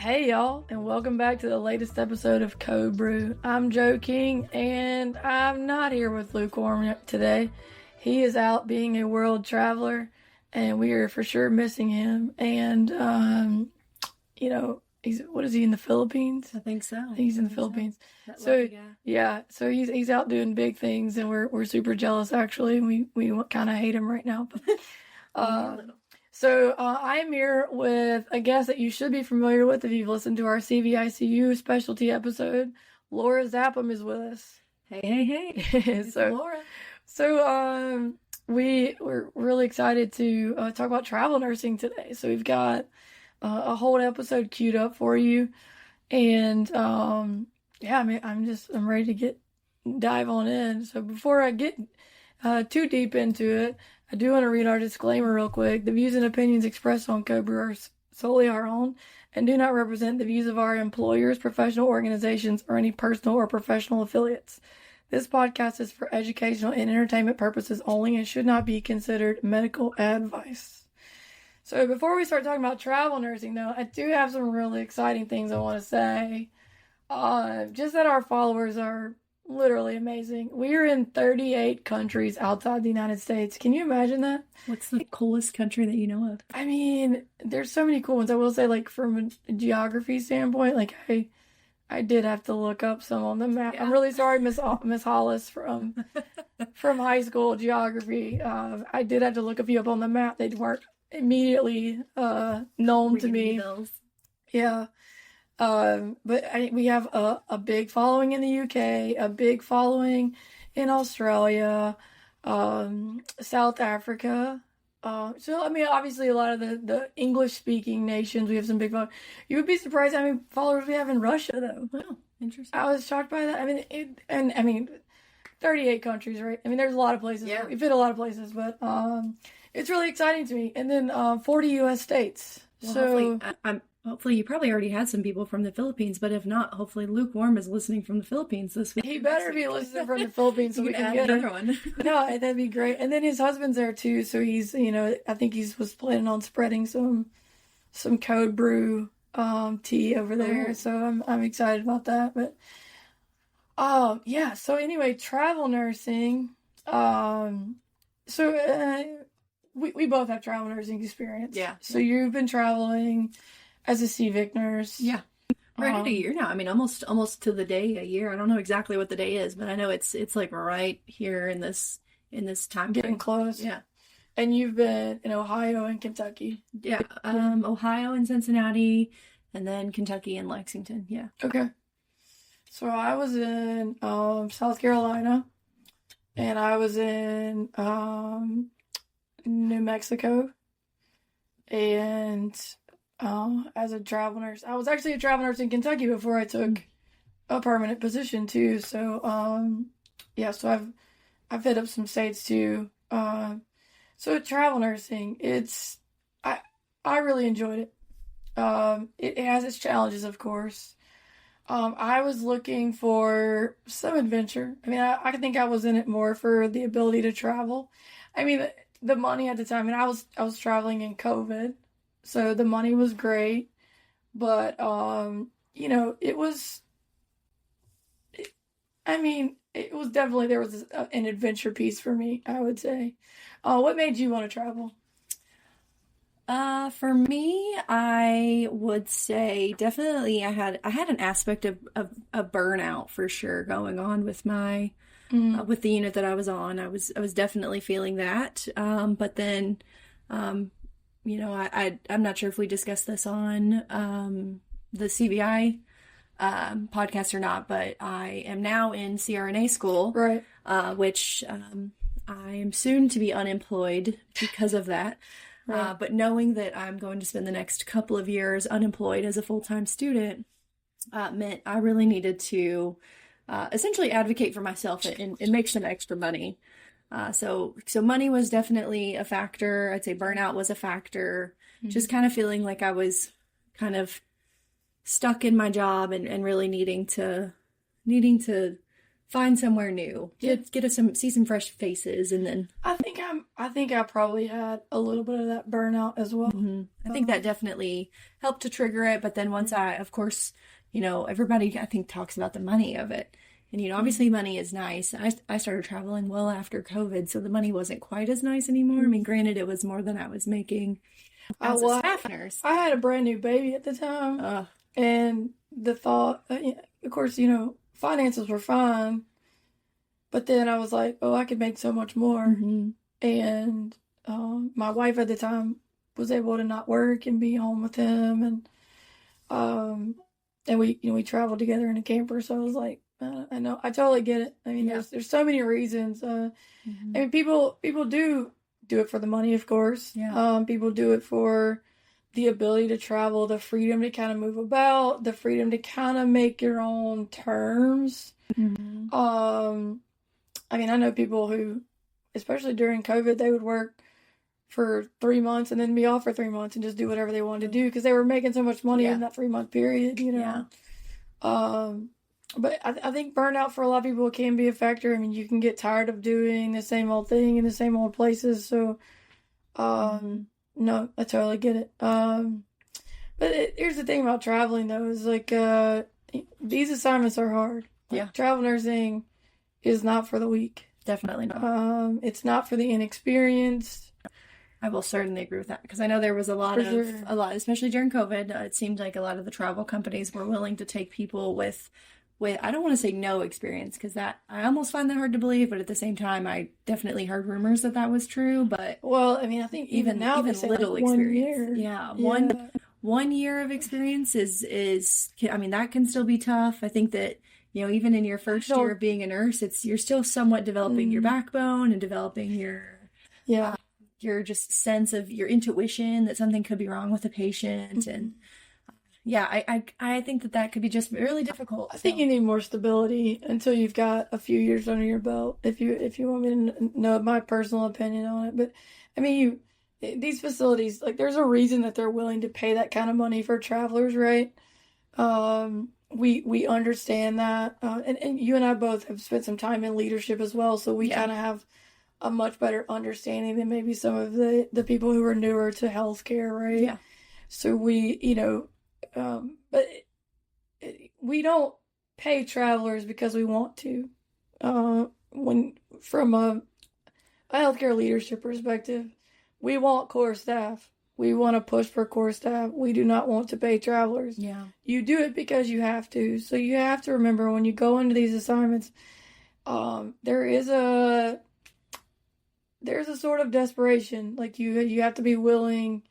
Hey y'all, and welcome back to the latest episode of Code Brew. I'm Joe King, and I'm not here with Lukewarm today. He is out being a world traveler, and we are for sure missing him. And, what is he, in the Philippines? I think so. I think he's in the Philippines. So, yeah, so he's out doing big things, and we're super jealous, actually. We kind of hate him right now. But, So I'm here with a guest that you should be familiar with if you've listened to our CVICU specialty episode. Lora Zappem is with us. Hey. It's Lora. So we're really excited to talk about travel nursing today. So we've got a whole episode queued up for you, and I'm ready to dive on in. So before I get too deep into it, I do want to read our disclaimer real quick. The views and opinions expressed on Code Brew are solely our own and do not represent the views of our employers, professional organizations, or any personal or professional affiliates. This podcast is for educational and entertainment purposes only and should not be considered medical advice. So before we start talking about travel nursing, though, I do have some really exciting things I want to say. Just that our followers are literally amazing. We are in 38 countries outside the United States. Can you imagine that? What's the coolest country that you know of? I mean, there's so many cool ones. I will say, like, from a geography standpoint, like, I did have to look up some on the map. Yeah. I'm really sorry, Miss Hollis from high school geography. I did have to look a few up on the map. They weren't immediately known to me. Yeah. But we have a big following in the UK, a big following in Australia, South Africa. So, I mean, obviously a lot of the English-speaking nations, we have some big following. You would be surprised how many followers we have in Russia, though. Oh, interesting. I was shocked by that. I mean, 38 countries, right? I mean, there's a lot of places. Yeah. We fit a lot of places, but it's really exciting to me. And then 40 U.S. states. Well, so hopefully you probably already had some people from the Philippines, but if not, hopefully Lukewarm is listening from the Philippines this week. He better be listening from the Philippines so we can get another one. No, that'd be great. And then his husband's there too, so he's, I think was planning on spreading some Code Brew tea over there. Ooh. So I'm excited about that. But yeah. So anyway, travel nursing. We both have travel nursing experience. Yeah. So you've been traveling as a CVIC nurse. Yeah. Right at a year now. I mean, almost to the day a year. I don't know exactly what the day is, but I know it's like right here in this time getting frame. Close. Yeah. And you've been in Ohio and Kentucky. Yeah. Ohio and Cincinnati, and then Kentucky and Lexington. Yeah. Okay. So I was in South Carolina, and I was in New Mexico, and as a travel nurse. I was actually a travel nurse in Kentucky before I took a permanent position too. So so I've hit up some states too. So travel nursing, I really enjoyed it. It has its challenges, of course. I was looking for some adventure. I mean, I think I was in it more for the ability to travel. I mean, the money at the time, and I was traveling in COVID. So the money was great, but, it was definitely, there was an adventure piece for me, I would say. What made you want to travel? For me, I would say definitely I had an aspect of burnout for sure going on with my, with the unit that I was on. I was definitely feeling that. But then, I'm not sure if we discussed this on the CVI podcast or not, but I am now in CRNA school, right? Which I am soon to be unemployed because of that. Right. But knowing that I'm going to spend the next couple of years unemployed as a full-time student meant I really needed to essentially advocate for myself and make some extra money. So money was definitely a factor. I'd say burnout was a factor. Mm-hmm. Just kind of feeling like I was kind of stuck in my job and really needing to find somewhere new, see some fresh faces, and then I think I think I probably had a little bit of that burnout as well. I think that definitely helped to trigger it. But then once of course, everybody I think talks about the money of it. And, obviously money is nice. I started traveling well after COVID, so the money wasn't quite as nice anymore. I mean, granted, it was more than I was making as a staff nurse. I had a brand new baby at the time. And the thought, of course, finances were fine. But then I was like, oh, I could make so much more. And my wife at the time was able to not work and be home with him. And we traveled together in a camper. So I was like, I know, I totally get it. I mean, there's so many reasons. I mean, people do it for the money, of course. People do it for the ability to travel, the freedom to kind of move about, the freedom to kind of make your own terms. I mean, I know people who, especially during COVID, they would work for 3 months and then be off for 3 months and just do whatever they wanted to do because they were making so much money in that 3-month period, But I think burnout for a lot of people can be a factor. I mean, you can get tired of doing the same old thing in the same old places. So, no, I totally get it. But here's the thing about traveling, though, is like these assignments are hard. Like, travel nursing is not for the weak. Definitely not. It's not for the inexperienced. I will certainly agree with that because I know there was a lot, especially during COVID. It seemed like a lot of the travel companies were willing to take people with I don't want to say no experience because that I almost find that hard to believe, but at the same time, I definitely heard rumors that was true. But well, I mean, I think even now, even little like experience, one year of experience is I mean that can still be tough. I think that. Even in your first year of being a nurse, you're still somewhat developing your backbone and developing your just sense of your intuition that something could be wrong with a patient. And I think that could be just really difficult. I think you need more stability until you've got a few years under your belt. If you want me to know my personal opinion on it, but I mean, these facilities, like, there's a reason that they're willing to pay that kind of money for travelers, right? We understand that, and you and I both have spent some time in leadership as well, so we kind of have a much better understanding than maybe some of the people who are newer to healthcare, right? Yeah. So but we don't pay travelers because we want to. When from a healthcare leadership perspective, we want core staff. We want to push for core staff. We do not want to pay travelers. Yeah. You do it because you have to. So you have to remember when you go into these assignments, there's a sort of desperation. Like you have to be willing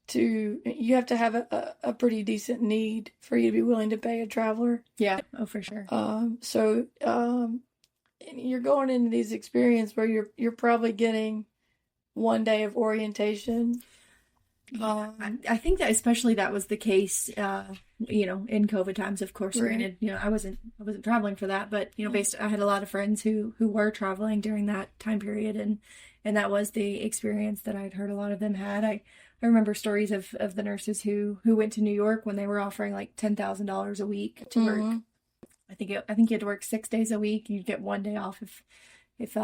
to, you have to have a pretty decent need for you to be willing to pay a traveler. Yeah. Oh, for sure. So you're going into these experiences where you're probably getting one day of orientation. I think that especially that was the case, in COVID times, of course, granted, I wasn't traveling for that, but, I had a lot of friends who were traveling during that time period. And that was the experience that I'd heard a lot of them had. I remember stories of the nurses who went to New York when they were offering like $10,000 a week to work. I think you had to work 6 days a week. You'd get 1 day off if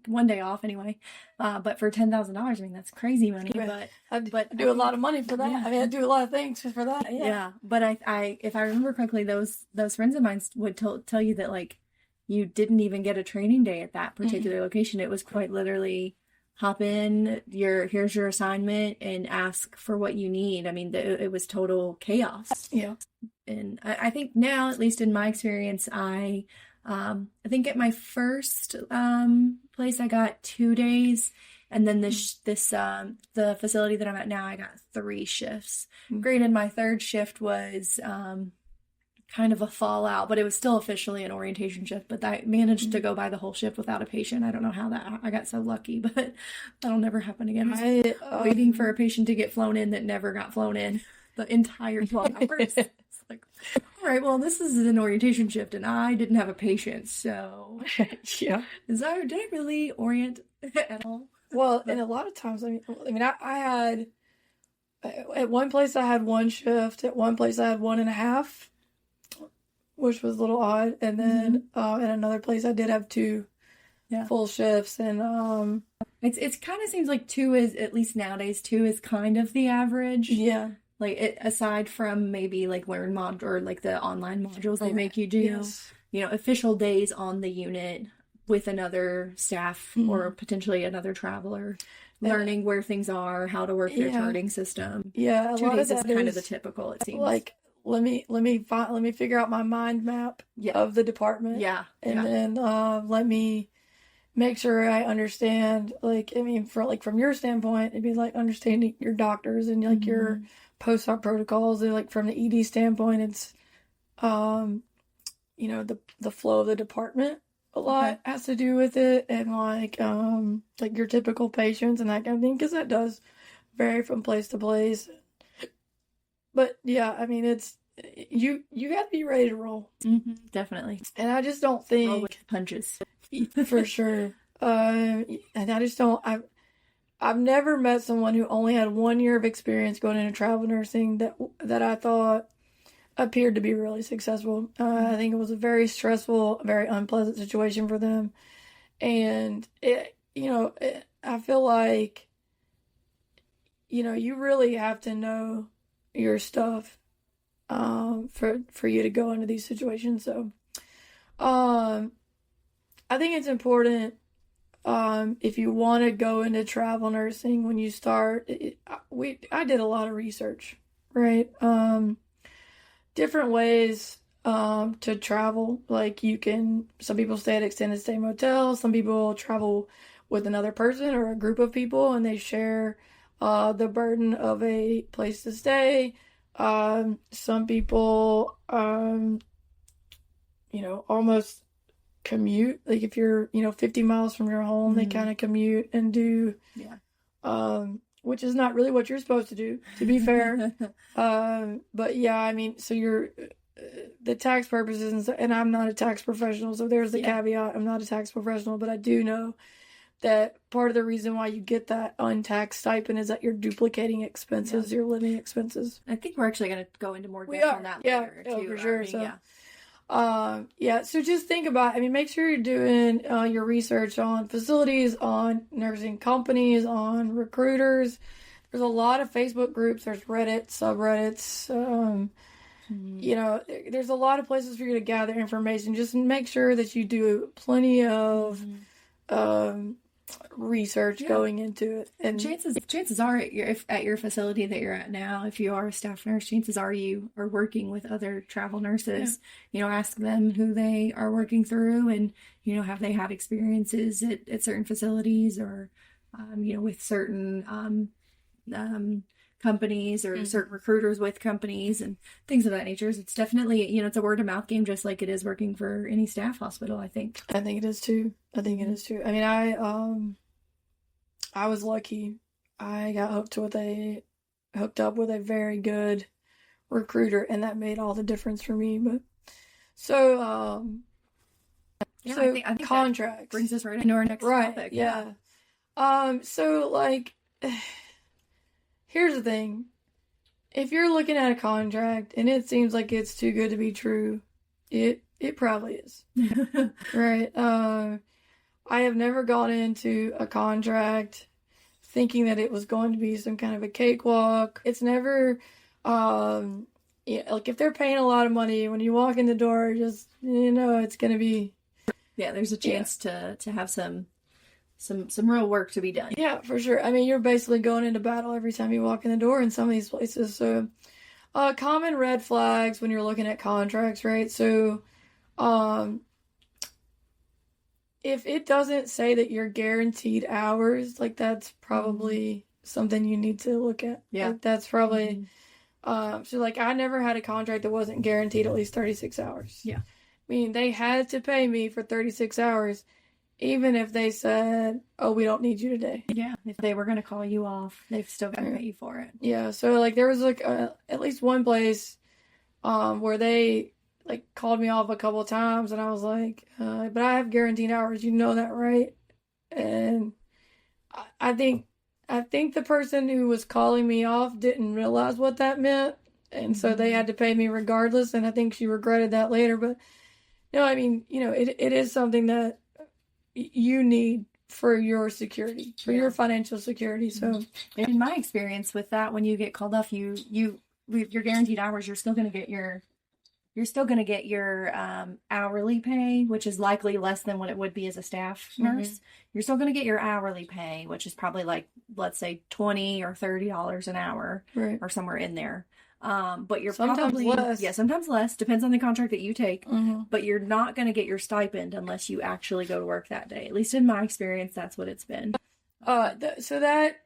1 day off anyway, but for $10,000, I mean that's crazy money. But I do a lot of money for that. Yeah. I mean, I do a lot of things for that. Yeah. But I if I remember correctly, those friends of mine would tell you that like you didn't even get a training day at that particular location. It was quite literally hop in. Here's your assignment and ask for what you need. I mean, it was total chaos. Yeah. And I think now, at least in my experience, I think at my first place I got 2 days, and then the facility that I'm at now I got 3 shifts. Granted, my third shift was kind of a fallout, but it was still officially an orientation shift. But I managed to go by the whole shift without a patient. I don't know how I got so lucky, but that'll never happen again. Waiting for a patient to get flown in that never got flown in the entire 12 hours. It's like, all right, well, this is an orientation shift, and I didn't have a patient, so yeah. Did I really orient at all? Well, and a lot of times, I mean, I had at one place I had 1 shift. At one place I had 1.5, which was a little odd, and then in another place I did have 2. full shifts. And it's kind of seems like 2 is, at least nowadays, 2 is kind of the average. Yeah. Like aside from maybe like learn mod or like the online modules they make you do, official days on the unit with another staff or potentially another traveler, learning where things are, how to work their charting system. Yeah, 2 days is kind of the typical, it seems. Like, let me figure out my mind map of the department. Yeah. And then let me make sure I understand, like, I mean, from your standpoint, it'd be like understanding your doctors and like your post-op protocols. And like from the ED standpoint, it's the flow of the department a lot has to do with it, and like your typical patients and that kind of thing, because that does vary from place to place. But yeah, I mean, it's you got to be ready to roll. Definitely. And I just don't think roll with punches for sure. And I just don't. I've never met someone who only had 1 year of experience going into travel nursing that I thought appeared to be really successful. I think it was a very stressful, very unpleasant situation for them, and I feel like you really have to know your stuff for you to go into these situations. So I think it's important if you want to go into travel nursing when you start. I did a lot of research, right? Different ways to travel. Like some people stay at extended stay motels, some people travel with another person or a group of people, and they share the burden of a place to stay. Some people, almost commute. Like if you're, 50 miles from your home, they kind of commute and do, which is not really what you're supposed to do, to be fair. But yeah, I mean, so the tax purposes, and I'm not a tax professional, so there's the caveat. I'm not a tax professional, but I do know that part of the reason why you get that untaxed stipend is that you're duplicating expenses, your living expenses. I think we're actually going to go into more depth on that later, too. For sure. So just think about, make sure you're doing your research on facilities, on nursing companies, on recruiters. There's a lot of Facebook groups. There's Reddit, subreddits. There's a lot of places for you to gather information. Just make sure that you do plenty of research going into it. And chances are at your facility that you're at now, if you are a staff nurse, chances are you are working with other travel nurses. Ask them who they are working through, and have they had experiences at certain facilities, or with certain companies, or certain recruiters with companies and things of that nature. So it's definitely, it's a word of mouth game, just like it is working for any staff hospital, I think. I think it is too. I mean, I was lucky. I got hooked up with a very good recruiter, and that made all the difference for me. But I think contracts brings us right into our next topic. Yeah. Here's the thing. If you're looking at a contract and it seems like it's too good to be true, it probably is. Right? I have never gone into a contract thinking that it was going to be some kind of a cakewalk. It's never, like if they're paying a lot of money, when you walk in the door, just, it's going to be. Yeah, there's a chance to have some real work to be done. Yeah, for sure. I mean, you're basically going into battle every time you walk in the door in some of these places. So, common red flags when you're looking at contracts, right? So, if it doesn't say that you're guaranteed hours, like that's probably something you need to look at. Yeah. Like that's probably, so like I never had a contract that wasn't guaranteed at least 36 hours. Yeah. I mean, they had to pay me for 36 hours. Even if they said, oh, we don't need you today. Yeah. If they were going to call you off, they've still got to pay you for it. Yeah. So, like, there was, like, at least one place where they, like, called me off a couple of times. And I was like, but I have guaranteed hours. You know that, right? And I think the person who was calling me off didn't realize what that meant. And so they had to pay me regardless. And I think she regretted that later. But, no, I mean, it is something that, you need for your security, for your financial security. So in my experience with that, when you get called off, with your guaranteed hours, you're still going to get your hourly pay, which is likely less than what it would be as a staff nurse. You're still going to get your hourly pay, which is probably like, let's say $20 or $30 an hour, right, or somewhere in there. But you're sometimes probably less. Yeah, sometimes less, depends on the contract that you take. But you're not going to get your stipend unless you actually go to work that day. At least in my experience, that's what it's been. So that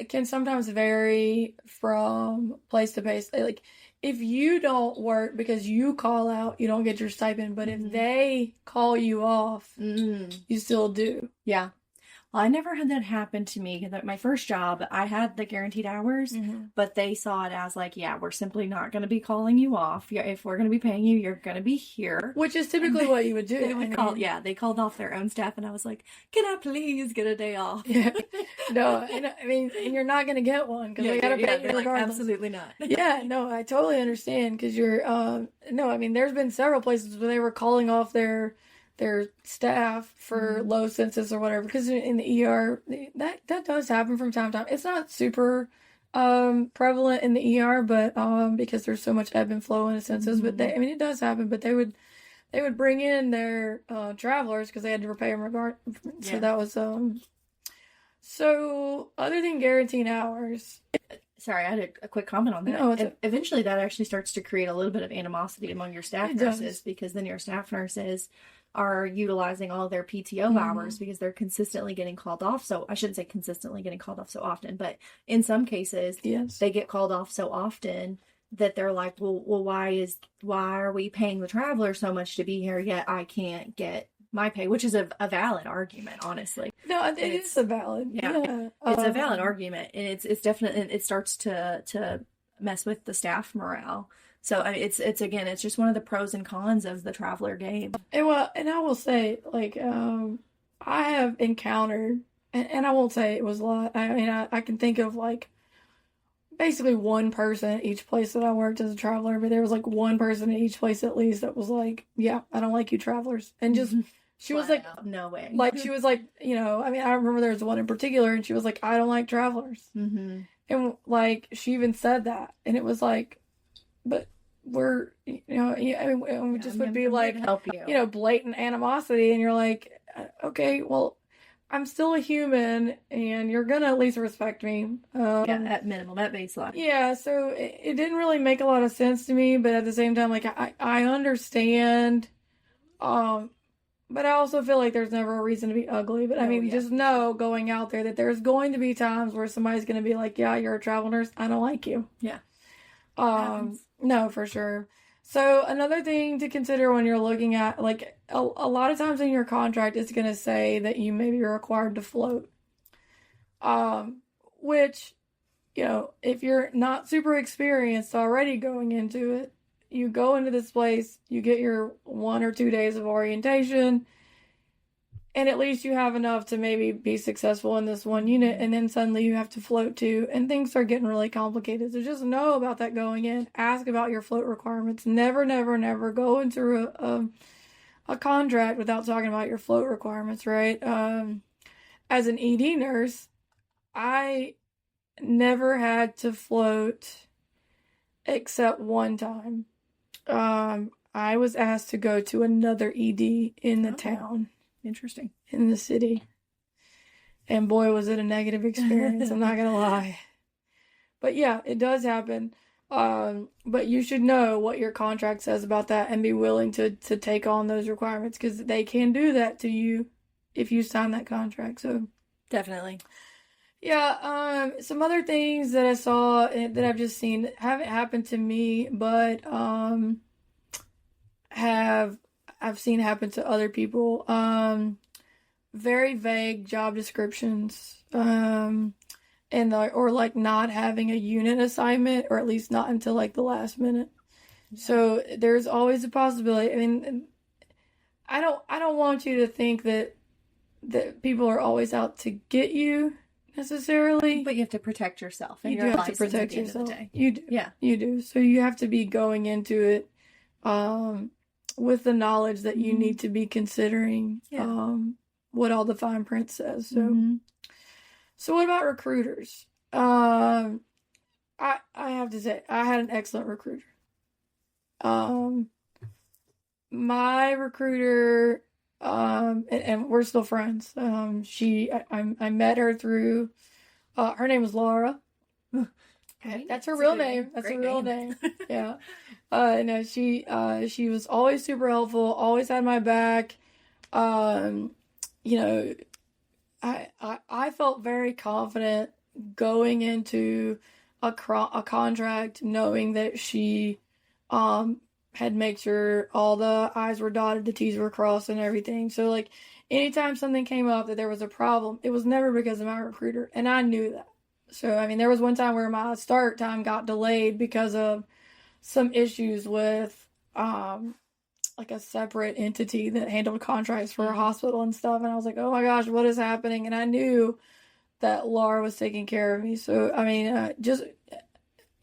can sometimes vary from place to place. Like, if you don't work because you call out, you don't get your stipend. But if they call you off, you still do. Yeah. Well, I never had that happen to me. My first job, I had the guaranteed hours, but they saw it as like, yeah, we're simply not going to be calling you off. Yeah, if we're going to be paying you, you're going to be here. Which is typically what you would do. They called off their own staff, and I was like, can I please get a day off? Yeah. No, and you're not going to get one because they got to pay you regardless. Absolutely not. Yeah, no, I totally understand because there's been several places where they were calling off their staff for low census or whatever, because in the ER that does happen from time to time. It's not super prevalent in the ER, but because there's so much ebb and flow in a census, but it does happen. But they would bring in their travelers because they had to pay them regard. So that was so other than guaranteed hours. Sorry, I had a quick comment on that. No, eventually, that actually starts to create a little bit of animosity among your staff nurses, because then your staff nurses are utilizing all their PTO hours because they're consistently getting called off. So I shouldn't say consistently getting called off so often, but in some cases, they get called off so often that they're like, well, why are we paying the traveler so much to be here, yet I can't get my pay, which is a valid argument, honestly. No, it is a valid. Yeah. It's a valid argument, and it's definitely, it starts to mess with the staff morale. So it's just one of the pros and cons of the traveler game. And I will say, like, I have encountered, and I won't say it was a lot. I can think of like basically one person at each place that I worked as a traveler, but there was like one person at each place at least that was like, yeah, I don't like you travelers, and just. She was like, no way. Like, she was like, I remember there was one in particular, and she was like, I don't like travelers. And, like, she even said that. And it was like, but we're, we just would be like, help you. Blatant animosity. And you're like, okay, well, I'm still a human, and you're going to at least respect me. At minimum, at baseline. Yeah, so it didn't really make a lot of sense to me. But at the same time, like, I understand, but I also feel like there's never a reason to be ugly. But just know going out there that there's going to be times where somebody's going to be like, yeah, you're a travel nurse, I don't like you. Yeah. No, for sure. So another thing to consider when you're looking at, like, a lot of times in your contract, it's going to say that you may be required to float. Which, if you're not super experienced already going into it, you go into this place, you get your 1 or 2 days of orientation, and at least you have enough to maybe be successful in this one unit, and then suddenly you have to float too, and things start getting really complicated. So just know about that going in. Ask about your float requirements. Never, never, never go into a contract without talking about your float requirements, right? As an ED nurse, I never had to float except one time. I was asked to go to another ED in the town. Interesting. In the city. And boy, was it a negative experience. I'm not going to lie. But yeah, it does happen. But you should know what your contract says about that and be willing to take on those requirements, because they can do that to you if you sign that contract. So definitely. Yeah, some other things that I saw that I've just seen haven't happened to me, but I've seen happen to other people. Very vague job descriptions, and or like not having a unit assignment, or at least not until like the last minute. So there's always a possibility. I mean, I don't want you to think that people are always out to get you necessarily, but you have to protect yourself. And you do have to protect yourself. You do. Yeah, you do. So you have to be going into it with the knowledge that you need to be considering what all the fine print says. So, Mm-hmm. so what about recruiters? I have to say, I had an excellent recruiter. Um, my recruiter, and we're still friends. I met her through, her name is Laura. Okay, That's her real name. That's her real name. Yeah. No, she was always super helpful, always had my back. Um, you know, I felt very confident going into a contract knowing that she had made sure all the I's were dotted, the T's were crossed, and everything. So, like, anytime something came up that there was a problem, it was never because of my recruiter, and I knew that. So, I mean, there was one time where my start time got delayed because of some issues with like a separate entity that handled contracts for a hospital and stuff. And I was like, oh my gosh, what is happening? And I knew that Laura was taking care of me. So, I mean, just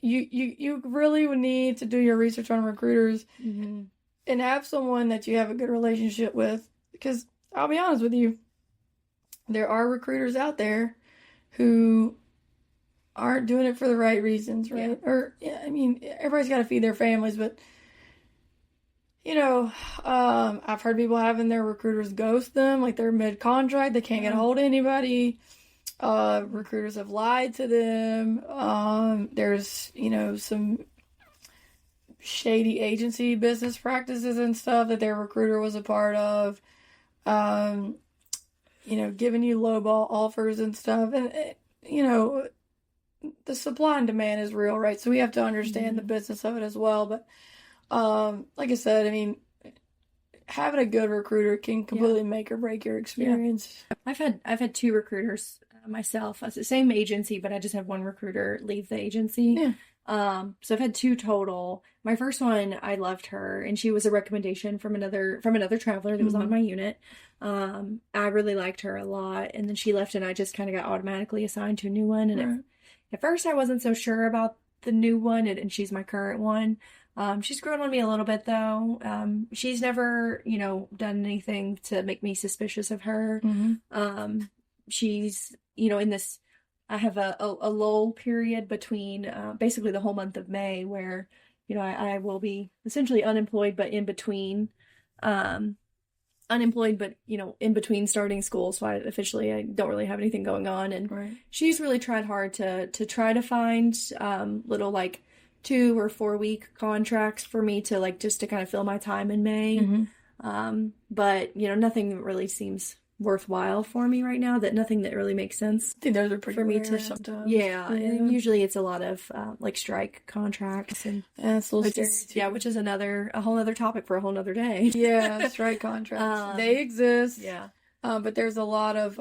you really would need to do your research on recruiters and have someone that you have a good relationship with. Because I'll be honest with you, there are recruiters out there who aren't doing it for the right reasons, right? Yeah. Or, yeah, I mean, everybody's got to feed their families, but, you know, I've heard people having their recruiters ghost them, like they're mid-contract, they can't get a hold of anybody. Recruiters have lied to them. There's, you know, some shady agency business practices and stuff that their recruiter was a part of. You know, giving you lowball offers and stuff. And, you know, the supply and demand is real, right? So we have to understand the business of it as well. But like I said, I mean, having a good recruiter can completely make or break your experience. Yeah. I've had two recruiters myself. It's the same agency, but I just had one recruiter leave the agency. Yeah. So I've had two total. My first one, I loved her, and she was a recommendation from another traveler that was on my unit. I really liked her a lot, and then she left, and I just kind of got automatically assigned to a new one. And at first, I wasn't so sure about the new one, and she's my current one. She's grown on me a little bit, though. She's never, you know, done anything to make me suspicious of her. She's, you know, in this, I have a lull period between basically the whole month of May where, you know, I will be essentially unemployed, but in between, unemployed, but, you know, in between starting school. So I don't really have anything going on. And she's really tried hard to try to find little like 2 or 4 week contracts for me to like just to kind of fill my time in May. But, you know, nothing really seems worthwhile for me right now, nothing that really makes sense. I think those are pretty for me rare to sometimes. Yeah, and usually it's a lot of like strike contracts and it's a little scary which is a whole other topic for a whole other day. Yeah, strike contracts. They exist. Yeah. But there's a lot of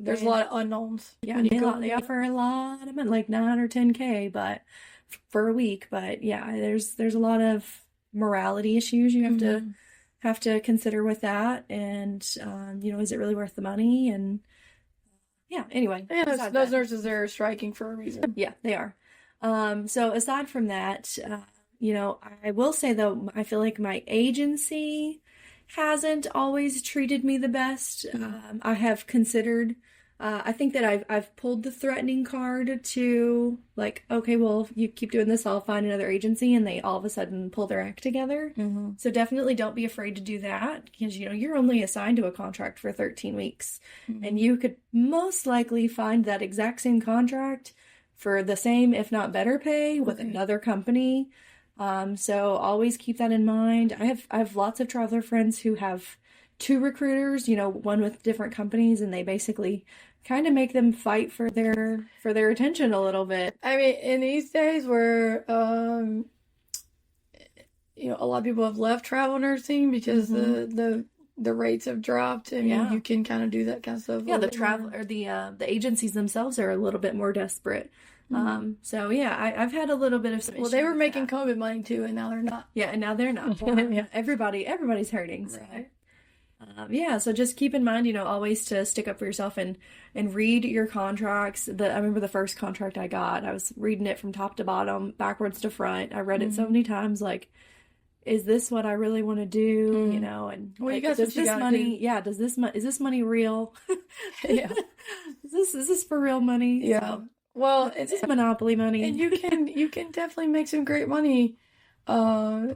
there's a lot of unknowns. Yeah, they offer a lot of money, like 9 or 10K, but for a week. But yeah, there's a lot of morality issues you have to consider with that, and you know, is it really worth the money? And yeah, anyway, those nurses are striking for a reason. Yeah, they are. So aside from that, you know, I will say though, I feel like my agency hasn't always treated me the best. I have considered. I think that I've pulled the threatening card to like, okay, well, if you keep doing this, I'll find another agency, and they all of a sudden pull their act together. So definitely don't be afraid to do that, because, you know, you're only assigned to a contract for 13 weeks, and you could most likely find that exact same contract for the same, if not better pay with another company. So always keep that in mind. I have lots of traveler friends who have 2 recruiters, you know, one with different companies, and they basically kind of make them fight for their attention a little bit. I mean, in these days where you know, a lot of people have left travel nursing because the rates have dropped. I mean, you can kind of do that kind of stuff. Yeah, the travel or the agencies themselves are a little bit more desperate. So yeah, I've had a little bit of some well, they were making COVID money too, and now they're not. Yeah, and now they're not. Yeah, everybody's hurting. So. Right. Yeah, so just keep in mind, you know, always to stick up for yourself and read your contracts. I remember the first contract I got, I was reading it from top to bottom, backwards to front. I read it so many times, like, is this what I really want to do? You know, and well, like, you got does what you this gotta money, do. yeah, is this money real? Yeah. Is this for real money? Yeah. So, Well, is this Monopoly money? and you can definitely make some great money,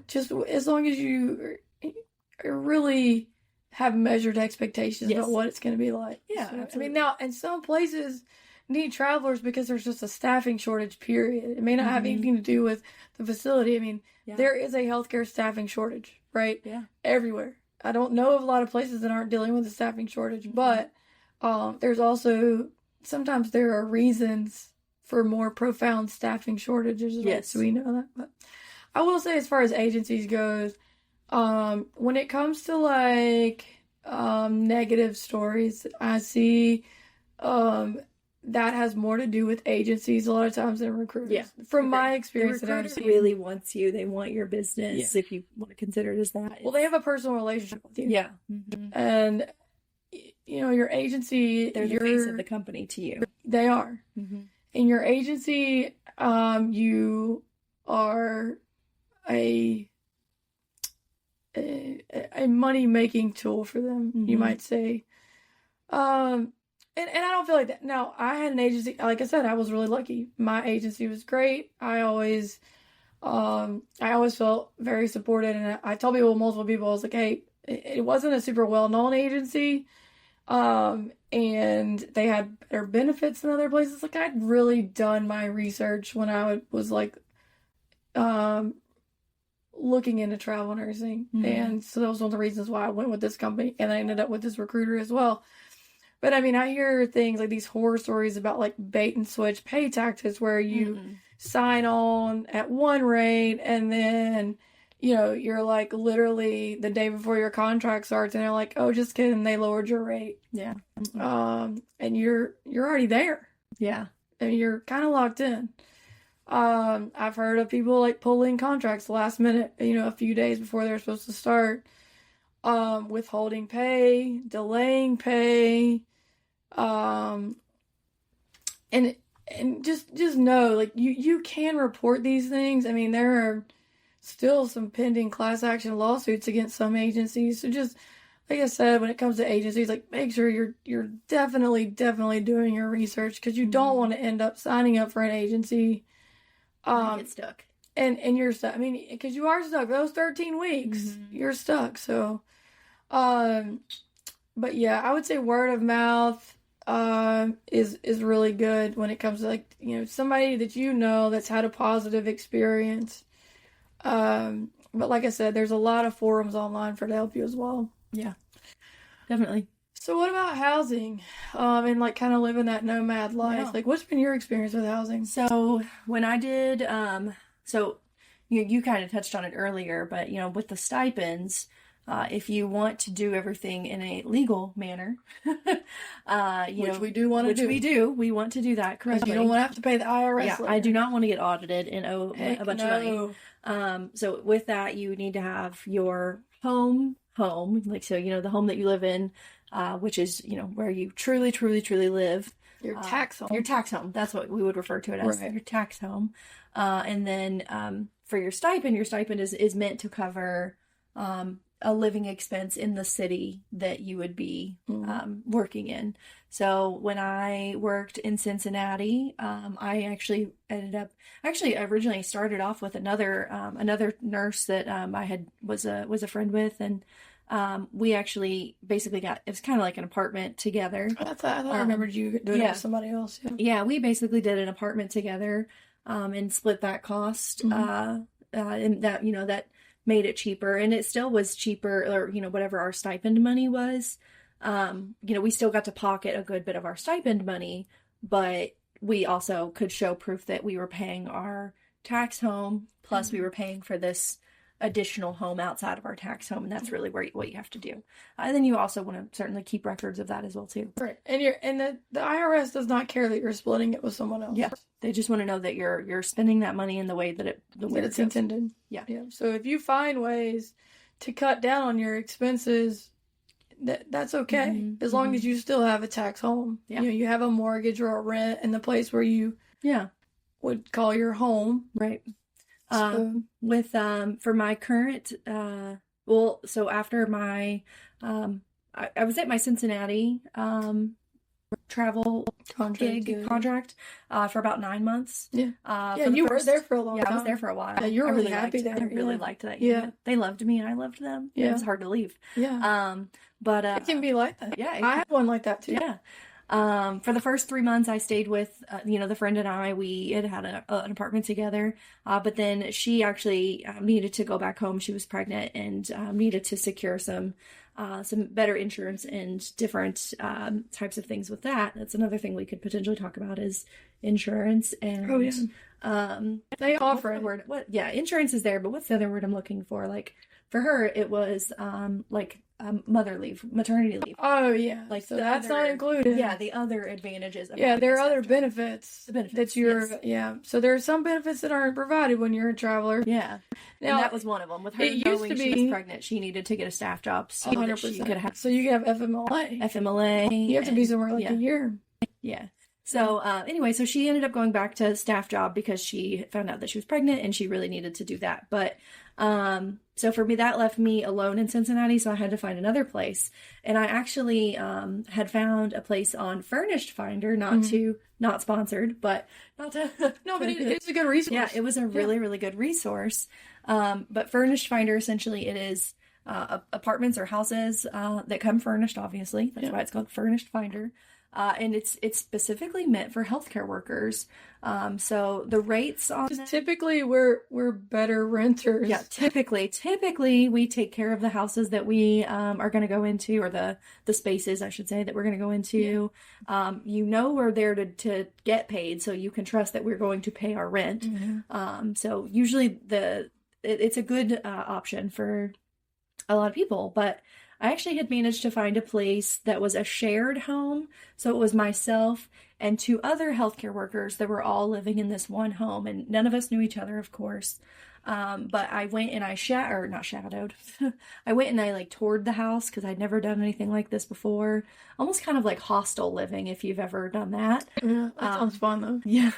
just as long as you really have measured expectations about Yes. what it's going to be like. Yeah, So, I mean, absolutely. now, and some places need travelers because there's just a staffing shortage, period. It may not have anything to do with the facility. I mean, Yeah. there is a healthcare staffing shortage, right? Yeah. Everywhere. I don't know of a lot of places that aren't dealing with a staffing shortage, but there's also sometimes there are reasons for more profound staffing shortages, right? Yes. So we know that. But I will say, as far as agencies goes, when it comes to like negative stories, I see that has more to do with agencies a lot of times than recruiters. Yeah. From my The experience that I've recruiter seen. really wants you. They want your business, Yeah. if you want to consider it as that. Well, they have a personal relationship with you. Yeah. And you know, your agency, They're the face of the company to you. they are. In your agency, you are a money-making tool for them, you might say. And I don't feel like that. Now, I had an agency, like I said, I was really lucky. My agency was great. I always felt very supported, and I told multiple people, I was like, hey, it wasn't a super well-known agency, and they had better benefits than other places. Like, I'd really done my research when I was like, looking into travel nursing, and so that was one of the reasons why I went with this company, and I ended up with this recruiter as well. But I mean, I hear things like these horror stories about like bait and switch pay tactics where you sign on at one rate and then, you know, you're like literally the day before your contract starts and they're like, oh, just kidding, they lowered your rate. Yeah. And you're already there. Yeah. And you're kind of locked in. I've heard of people like pulling contracts last minute, you know, a few days before they're supposed to start. Withholding pay, delaying pay, and just know, like, you can report these things. I mean, there are still some pending class action lawsuits against some agencies. So just like I said, when it comes to agencies, like, make sure you're definitely doing your research, because you don't want to end up signing up for an agency, get stuck. And you're stuck. I mean, because you are stuck. Those 13 weeks, you're stuck. So, but yeah, I would say word of mouth is really good when it comes to, like, you know, somebody that you know that's had a positive experience. But like I said, there's a lot of forums online to help you as well. Yeah, definitely. So what about housing? And like kind of living that nomad life? Yeah. Like, what's been your experience with housing? So when I did, so you kind of touched on it earlier, but you know, with the stipends, if you want to do everything in a legal manner, Which we do want to do. We want to do that correctly. You don't want to have to pay the IRS. Yeah, later. I do not want to get audited and owe a bunch of no. money. So with that, you need to have your home, like, so, you know, the home that you live in, which is, you know, where you truly live. Your tax home. Your tax home. That's what we would refer to it as, Right. your tax home. And then for your stipend is meant to cover a living expense in the city that you would be working in. So when I worked in Cincinnati, I actually I originally started off with another nurse that I was a friend with, and we actually basically it was kind of like an apartment together. I thought I remembered you doing it with somebody else. Yeah, we basically did an apartment together, and split that cost. And that, you know, that made it cheaper, and it still was cheaper, or, you know, whatever our stipend money was. You know, we still got to pocket a good bit of our stipend money, but we also could show proof that we were paying our tax home, plus we were paying for this additional home outside of our tax home, and that's really what you have to do. And then you also want to certainly keep records of that as well too. Right, and the IRS does not care that you're splitting it with someone else. Yeah, they just want to know that you're spending that money in the way that it's intended. Yeah. So if you find ways to cut down on your expenses, that's okay, as long as you still have a tax home. Yeah. You know, you have a mortgage or a rent in the place where you would call your home. Right. With for my current so after my I was at my Cincinnati travel contract for about 9 months. Yeah. You were there for a long time. I was there for a while. Yeah, you were really happy there. I really liked that. Yeah. They loved me and I loved them. Yeah. It was hard to leave. Yeah. But it can be like that. Yeah. I had one like that too. Yeah. For the first 3 months I stayed with, the friend and I, we had an apartment together. But then she actually needed to go back home. She was pregnant and needed to secure some better insurance and different types of things with that. That's another thing we could potentially talk about is insurance and they offer it. Insurance is there, but what's the other word I'm looking for? Like for her, it was mother leave, maternity leave. Oh yeah, like so that's not included. Yeah, the other advantages. Of there are other benefits. The benefits that you're So there are some benefits that aren't provided when you're a traveler. Yeah, now and that was one of them. With her knowing she was pregnant, she needed to get a staff job so 100%. That she could have. So you could have FMLA. FMLA. You have to be somewhere like a year. Yeah. So anyway, so she ended up going back to staff job because she found out that she was pregnant and she really needed to do that. But so for me, that left me alone in Cincinnati. So I had to find another place. And I actually had found a place on Furnished Finder, not sponsored, but not to. No, but it's a good resource. Yeah, it was a really, really good resource. But Furnished Finder, essentially, it is apartments or houses that come furnished, obviously. That's why it's called Furnished Finder. And it's specifically meant for healthcare workers. So the rates on typically we're better renters. Yeah, typically we take care of the houses that we are going to go into, or the spaces, I should say, that we're going to go into. Yeah. We're there to get paid, so you can trust that we're going to pay our rent. Mm-hmm. So usually it's a good option for a lot of people, but I actually had managed to find a place that was a shared home. So it was myself and 2 other healthcare workers that were all living in this one home, and none of us knew each other, of course. But I went and I I went and I toured the house because I'd never done anything like this before. Almost kind of like hostel living, if you've ever done that. Yeah, that sounds fun though. Yeah.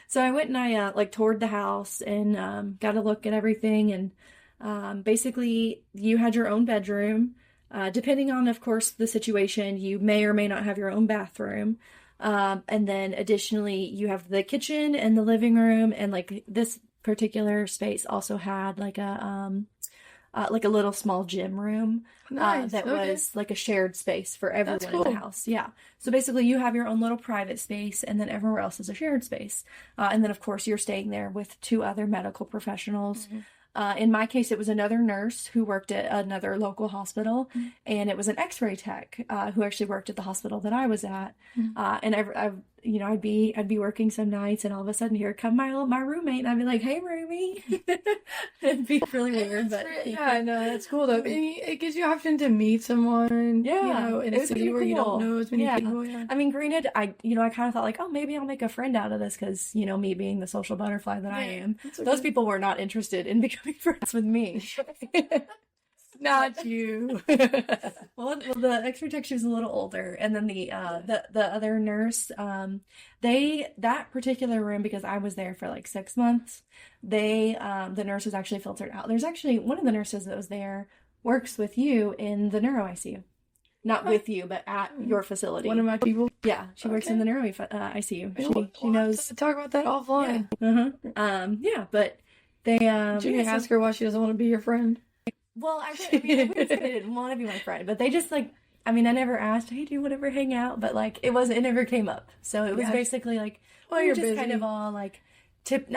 So I went and I toured the house and got a look at everything. And basically you had your own bedroom. Depending on, of course, the situation, you may or may not have your own bathroom. And then additionally, you have the kitchen and the living room, and this particular space also had a little small gym room. Nice. That was like a shared space for everyone in the house. Yeah. So basically you have your own little private space, and then everywhere else is a shared space. And then of course you're staying there with 2 other medical professionals. Mm-hmm. In my case, it was another nurse who worked at another local hospital, mm-hmm. and it was an X-ray tech who actually worked at the hospital that I was at. Mm-hmm. And I'd be working some nights, and all of a sudden here come my roommate, and I'd be like, "Hey, roomie." It'd be really weird, but I know that's cool though. It gives you option to meet someone, in a city where you don't know as many people. Yeah. I mean, granted, I kind of thought maybe I'll make a friend out of this because me being the social butterfly that I am, those people were not interested in becoming friends with me. Not you. Well, the X-ray tech, she was a little older, and then the other nurse, that particular room, because I was there for 6 months, the nurse was actually filtered out. There's actually one of the nurses that was there works with you in the neuro ICU. Not with you, but at your facility. One of my people. Yeah, she works in the neuro ICU. She knows. Talk about that offline. Yeah. Yeah, but they. Did you ask her why she doesn't want to be your friend? Well, I wouldn't say they didn't want to be my friend, but they just I never asked, "Hey, do you want to ever hang out?" But it never came up. So it was basically we were just busy. Kind of all I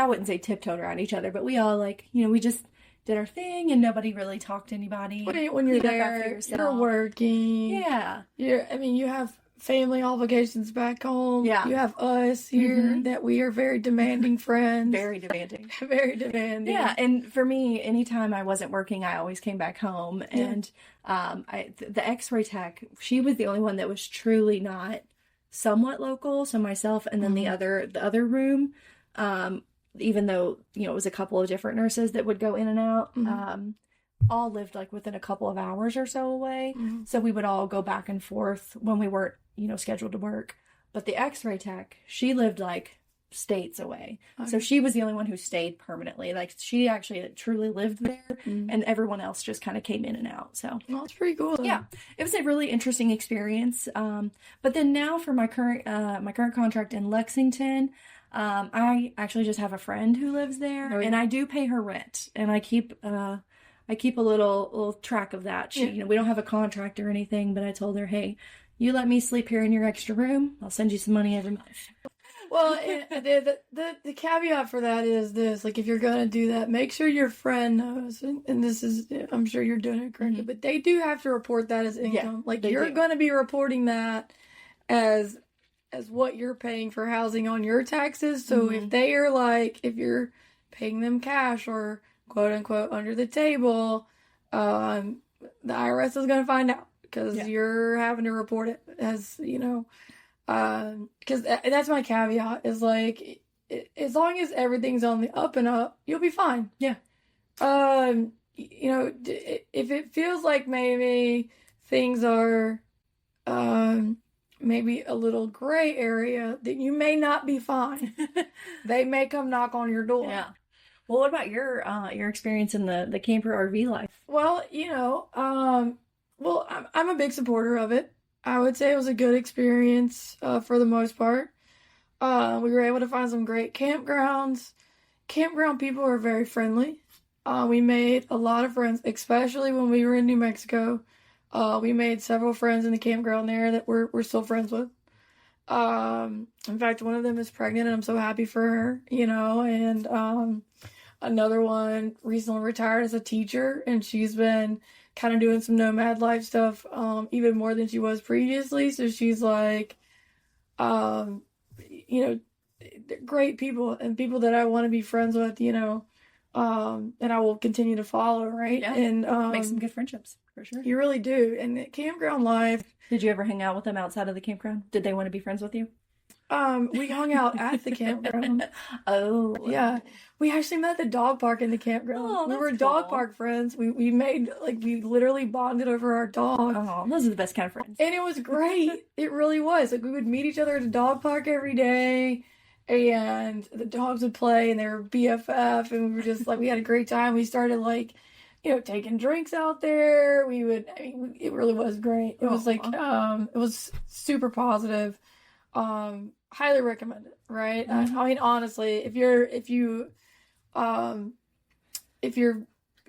wouldn't say tiptoed around each other, but we all we just did our thing, and nobody really talked to anybody. When you're there, you're working. Yeah. You have family obligations back home. Yeah. You have us here, mm-hmm. that we are very demanding friends. Very demanding. Very demanding. Yeah, and for me, anytime I wasn't working, I always came back home. Yeah. And the X-ray tech, she was the only one that was truly not somewhat local. So myself, and then mm-hmm. the other room, even though it was a couple of different nurses that would go in and out. Mm-hmm. All lived within a couple of hours or so away. Mm-hmm. So we would all go back and forth when we weren't, scheduled to work. But the X-ray tech, she lived states away. Okay. So she was the only one who stayed permanently. Like, she actually truly lived there, and everyone else just kind of came in and out. So well, that's pretty cool. yeah, it was a really interesting experience. But then now for my current contract in Lexington, I actually just have a friend who lives there, and I do pay her rent, and I keep a little track of that. She, you know, we don't have a contract or anything, but I told her, hey, you let me sleep here in your extra room, I'll send you some money every month. Well, the caveat for that is this: like, if you're gonna do that, make sure your friend knows. And this is, I'm sure you're doing it correctly, but they do have to report that as income. Like, you're gonna be reporting that as what you're paying for housing on your taxes. So if they are like, if you're paying them cash or quote unquote under the table, the IRS is gonna find out because you're having to report it, as you know. Because that's my caveat, is like, as long as everything's on the up and up, you'll be fine. Yeah. You know, if it feels like maybe things are, maybe a little gray area, then you may not be fine. They may come knock on your door. Yeah. Well, what about your experience in the camper RV life? Well, you know, well, I'm a big supporter of it. I would say it was a good experience for the most part. We were able to find some great campgrounds. Campground people are very friendly. We made a lot of friends, especially when we were in New Mexico. We made several friends in the campground there that we're still friends with. In fact, one of them is pregnant, and I'm so happy for her, you know. And another one recently retired as a teacher, and she's been kind of doing some nomad life stuff, even more than she was previously. So she's like, you know, great people and people that I want to be friends with, you know, and I will continue to follow, right? Yeah. And make some good friendships, for sure. You really do. And the campground life. Did you ever hang out with them outside of the campground? Did they want to be friends with you? We hung out at the campground. Oh. Yeah. We actually met at the dog park in the campground. Oh, we were that's dog cool. park friends. We made, like, we literally bonded over our dog. Oh, those are the best kind of friends. And it was great. It really was. Like, we would meet each other at the dog park every day, and the dogs would play, and they were BFF, and we were just, like, we had a great time. We started, like, you know, taking drinks out there. It really was great. It was like, it was super positive. Highly recommend it, right? Mm-hmm. I mean, honestly, if you're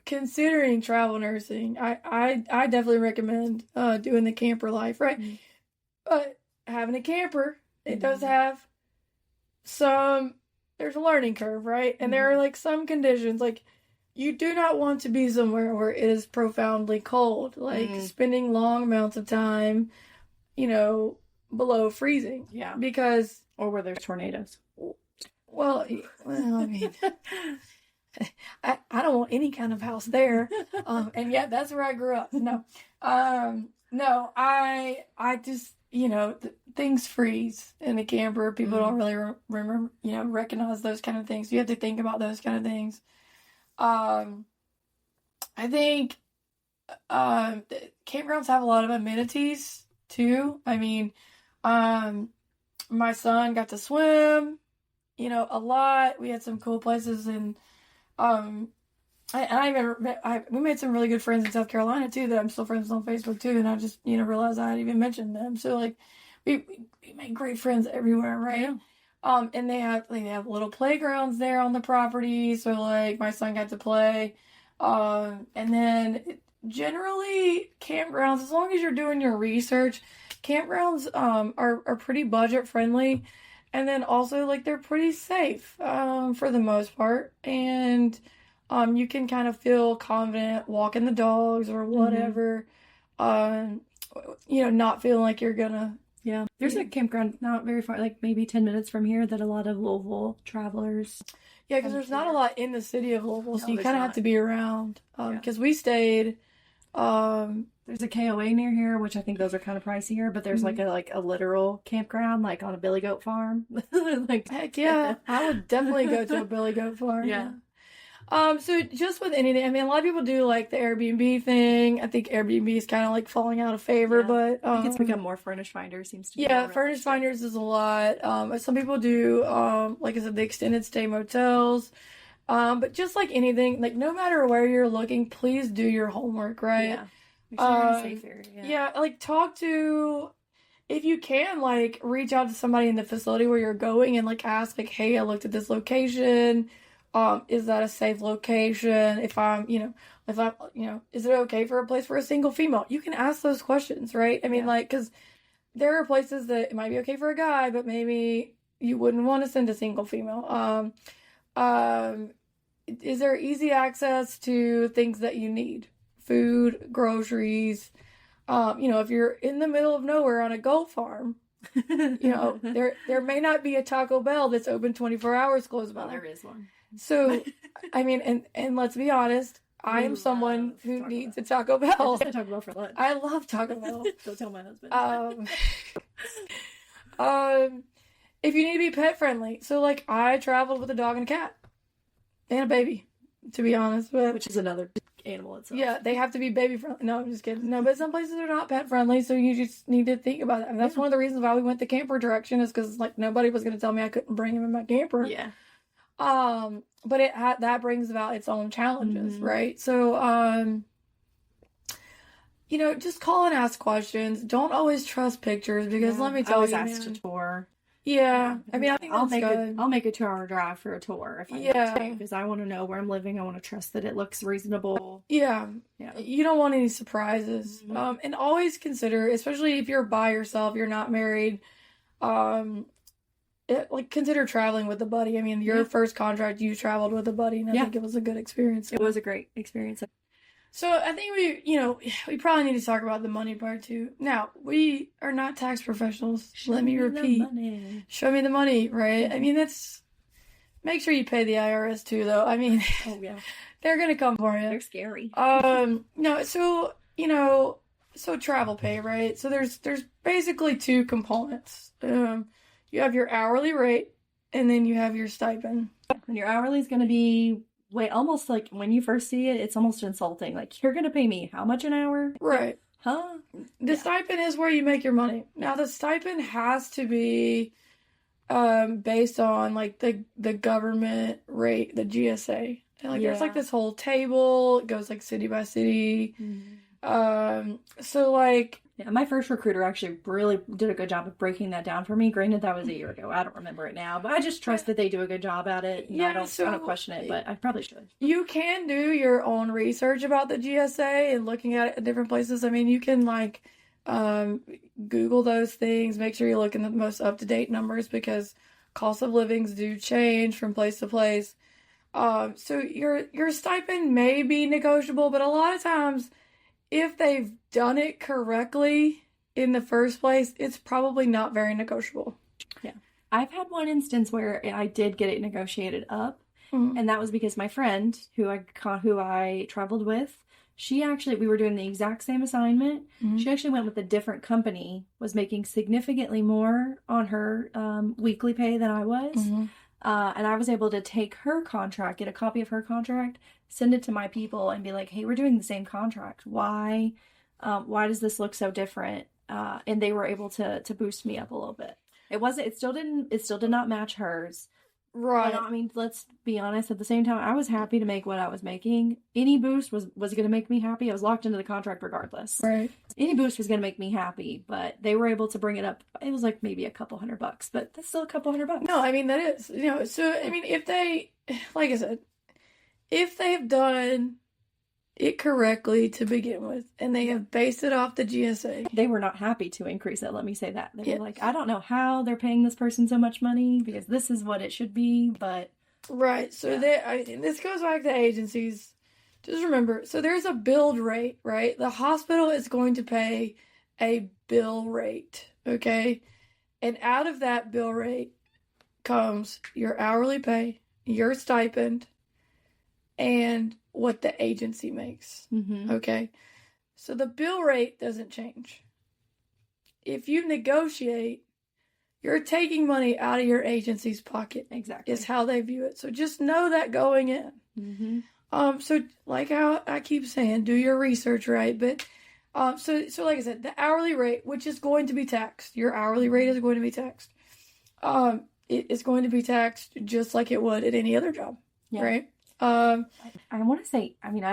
considering travel nursing, I definitely recommend doing the camper life, right? Mm-hmm. But having a camper, it does have there's a learning curve, right? And there are, like, some conditions, like, you do not want to be somewhere where it is profoundly cold, like spending long amounts of time, you know, below freezing. Yeah. Because... Or where there's tornadoes. Well, I mean, I don't want any kind of house there. And yeah, that's where I grew up. No, I just, you know, things freeze in the camper. People don't really remember, you know, recognize those kind of things. You have to think about those kind of things. I think campgrounds have a lot of amenities too. I mean, my son got to swim, you know, a lot. We had some cool places, and we made some really good friends in South Carolina too that I'm still friends with on Facebook too, and I just, you know, realized I hadn't even mentioned them. So, like, we made great friends everywhere, right? Yeah. And they have little playgrounds there on the property, so, like, my son got to play. And then generally campgrounds, as long as you're doing your research, campgrounds are pretty budget friendly, and then also, like, they're pretty safe for the most part, and you can kind of feel confident walking the dogs or whatever, you know, not feeling like you're gonna. Yeah, there's a campground not very far, like maybe 10 minutes from here, that a lot of Louisville travelers. Yeah, because there's not a lot in the city of Louisville, so you kind of have to be around. Because we stayed. There's a KOA near here, which I think those are kind of pricier, but there's like a literal campground, like on a billy goat farm. Like, heck yeah, I would definitely go to a billy goat farm. Yeah. So just with anything, I mean, a lot of people do like the Airbnb thing. I think Airbnb is kind of like falling out of favor, Yeah. but I think it's become more Furnish Finder seems to be yeah, more Furnish realistic. Finders is a lot. Some people do, like I said, the extended stay motels. But just like anything, like no matter where you're looking, please do your homework, right? Yeah. Make sure you're in a safe area. Yeah, like talk to, if you can, like reach out to somebody in the facility where you're going and like ask, like, hey, I looked at this location. Is that a safe location? If I'm, is it okay for a place for a single female? You can ask those questions, right? I mean, Yeah. like, because there are places that it might be okay for a guy, but maybe you wouldn't want to send a single female. Is there easy access to things that you need? Food, groceries. If you're in the middle of nowhere on a goat farm, there may not be a Taco Bell that's open 24 hours close by. Well, there is one. So, I mean, and let's be honest, I am someone who needs a Taco Bell. I Taco Bell for lunch. I love Taco Bell. Don't tell my husband. If you need to be pet friendly, so like I traveled with a dog and a cat and a baby, to be honest with. Which is another animal itself. Yeah, they have to be baby friendly. No, I'm just kidding. No, but some places are not pet friendly, so you just need to think about that. And that's one of the reasons why we went the camper direction, is because like nobody was going to tell me I couldn't bring him in my camper. Yeah. But that brings about its own challenges, right? So, just call and ask questions. Don't always trust pictures, because let me tell you, I was asked to tour. Yeah, I mean, I think I'll that's good. I'll make a 2-hour drive for a tour if I need to, because I want to know where I'm living. I want to trust that it looks reasonable. Yeah. Yeah. You don't want any surprises. And always consider, especially if you're by yourself, you're not married, consider traveling with a buddy. I mean, your first contract, you traveled with a buddy, and I think it was a good experience. It was a great experience. So I think we probably need to talk about the money part too. Now, we are not tax professionals. Let me repeat. Show me the money, right? I mean, make sure you pay the IRS too, though. I mean, oh yeah, they're gonna come for you. They're scary. No, so travel pay, right? So there's basically two components. You have your hourly rate, and then you have your stipend. And your hourly is gonna be almost like when you first see it, it's almost insulting. Like, you're gonna pay me how much an hour? Right. Huh? The stipend is where you make your money. Now, the stipend has to be based on like the government rate, the GSA. And like there's like this whole table. It goes like city by city. So like, yeah, my first recruiter actually really did a good job of breaking that down for me. Granted, that was a year ago. I don't remember it now, but I just trust that they do a good job at it. Yeah, I don't question it, but I probably should. You can do your own research about the GSA and looking at it in different places. I mean, you can like Google those things. Make sure you're looking at the most up-to-date numbers, because cost of livings do change from place to place. So your stipend may be negotiable, but a lot of times, if they've done it correctly in the first place, it's probably not very negotiable. Yeah. I've had one instance where I did get it negotiated up, and that was because my friend who I traveled with, we were doing the exact same assignment. She actually went with a different company, was making significantly more on her weekly pay than I was. And I was able to take her contract, get a copy of her contract, send it to my people, and be like, hey, we're doing the same contract. Why does this look so different? And they were able to boost me up a little bit. It still did not match hers. Right. But, I mean, let's be honest, at the same time, I was happy to make what I was making. Any boost was going to make me happy. I was locked into the contract regardless. Right. Any boost was going to make me happy, but they were able to bring it up. It was like maybe a couple $100, but that's still a couple $100. No, I mean, that is, so, I mean, if they, like I said, if they've done it correctly to begin with, and they have based it off the GSA. They were not happy to increase it, let me say that. They were like, I don't know how they're paying this person so much money, because this is what it should be, but... Right, so this goes back to agencies. Just remember, so there's a billed rate, right? The hospital is going to pay a bill rate, okay? And out of that bill rate comes your hourly pay, your stipend, and what the agency makes. Okay? So the bill rate doesn't change. If you negotiate, you're taking money out of your agency's pocket. Exactly. Is how they view it. So just know that going in. Mm-hmm. So like how I keep saying, do your research, right? But so like I said, the hourly rate, which is going to be taxed, your hourly rate is going to be taxed. It is going to be taxed just like it would at any other job, right? I want to say, I mean,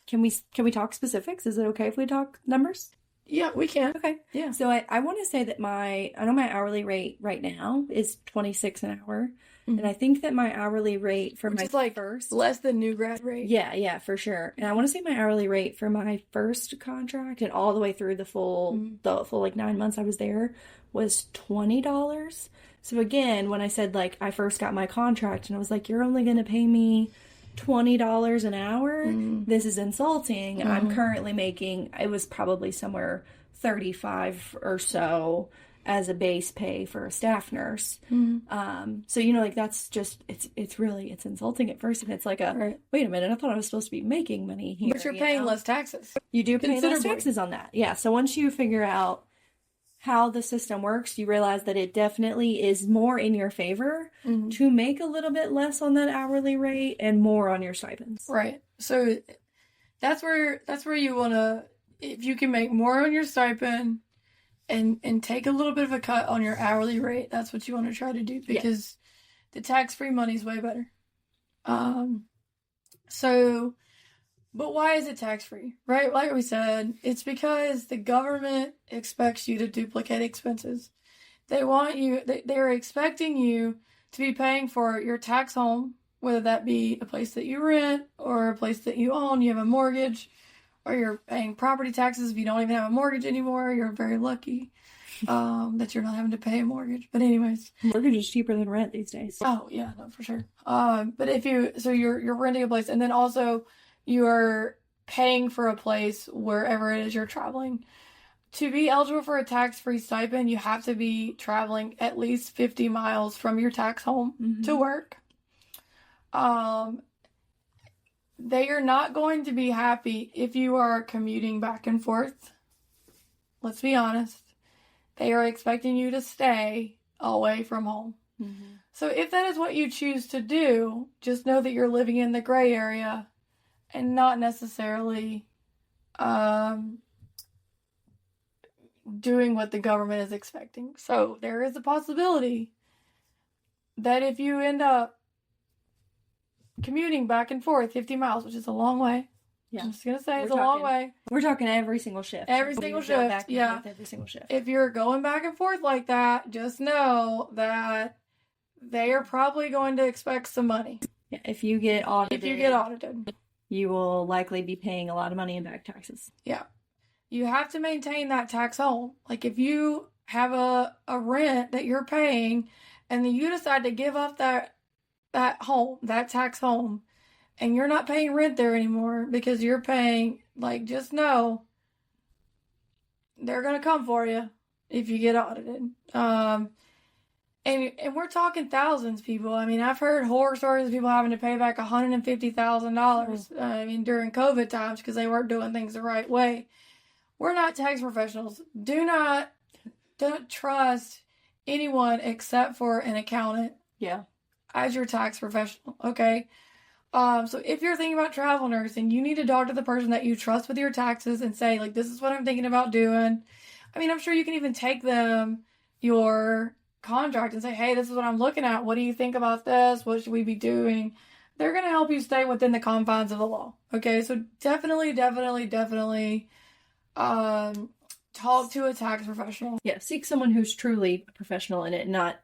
can we talk specifics? Is it okay if we talk numbers? Yeah, we can. Okay. Yeah. So I want to say that I know my hourly rate right now is $26 an hour. Mm-hmm. And I think that my hourly rate for Which my is first... less than new grad rate. Yeah, for sure. And I want to say my hourly rate for my first contract and all the way through the full like 9 months I was there was $20. So again, when I said like I first got my contract and I was like, you're only going to pay me $20 an hour, this is insulting. I'm currently making, it was probably somewhere 35 or so as a base pay for a staff nurse. So like that's just it's insulting at first, and it's like wait a minute, I thought I was supposed to be making money here. But you're paying less taxes. You do pay less taxes on that. Yeah. So once you figure out how the system works, you realize that it definitely is more in your favor to make a little bit less on that hourly rate and more on your stipends. Right. So that's where you want to, if you can make more on your stipend and take a little bit of a cut on your hourly rate, that's what you want to try to do, because the tax-free money is way better. But why is it tax-free, right? Like we said, it's because the government expects you to duplicate expenses. They're expecting you to be paying for your tax home, whether that be a place that you rent or a place that you own, you have a mortgage, or you're paying property taxes if you don't even have a mortgage anymore. You're very lucky that you're not having to pay a mortgage. But anyways. Mortgage is cheaper than rent these days. Oh, yeah, no, for sure. But you're renting a place, and then also you're paying for a place wherever it is you're traveling. To be eligible for a tax-free stipend, you have to be traveling at least 50 miles from your tax home to work. They are not going to be happy if you are commuting back and forth. Let's be honest. They are expecting you to stay away from home. So if that is what you choose to do, just know that you're living in the gray area and not necessarily doing what the government is expecting. So there is a possibility that if you end up commuting back and forth 50 miles, which is a long way. Yeah. I'm just going to say it's a long way. We're talking every single shift. Every single shift. Yeah. Every single shift. If you're going back and forth like that, just know that they are probably going to expect some money. Yeah, if you get audited, you will likely be paying a lot of money in back taxes. Yeah. You have to maintain that tax home. Like if you have a rent that you're paying and then you decide to give up that home, that tax home, and you're not paying rent there anymore because you're paying, like, just know they're going to come for you if you get audited. And we're talking thousands, people. I mean, I've heard horror stories of people having to pay back $150,000, I mean, during COVID times because they weren't doing things the right way. We're not tax professionals. Don't trust anyone except for an accountant. Yeah. As your tax professional, okay? So if you're thinking about travel nursing, you need to talk to the person that you trust with your taxes and say, like, this is what I'm thinking about doing. I mean, I'm sure you can even take them your contract and say, hey, this is what I'm looking at. What do you think about this? What should we be doing? They're going to help you stay within the confines of the law, okay? So definitely talk to a tax professional. Yeah, seek someone who's truly a professional in it, not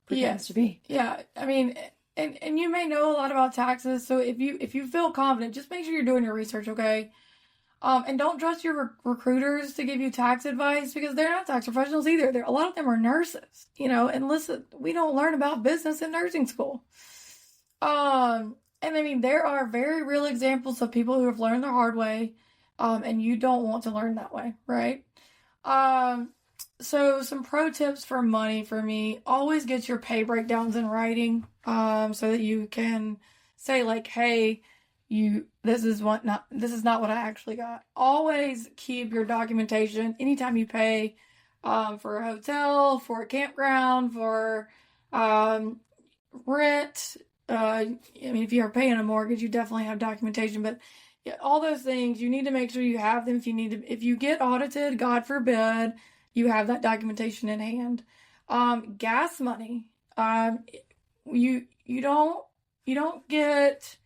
pretends to be. Yeah, I mean, and you may know a lot about taxes, so if you feel confident, just make sure you're doing your research, okay? And don't trust your recruiters to give you tax advice because they're not tax professionals either. A lot of them are nurses, and listen, we don't learn about business in nursing school. And I mean, there are very real examples of people who have learned the hard way, and you don't want to learn that way, right? So some pro tips for money for me: always get your pay breakdowns in writing, so that you can say like, hey, this is not what I actually got. Always keep your documentation. Anytime you pay for a hotel, for a campground, for rent. I mean, if you're paying a mortgage, you definitely have documentation, but yeah, all those things, you need to make sure you have them. If you get audited, God forbid, you have that documentation in hand. Gas money. You don't get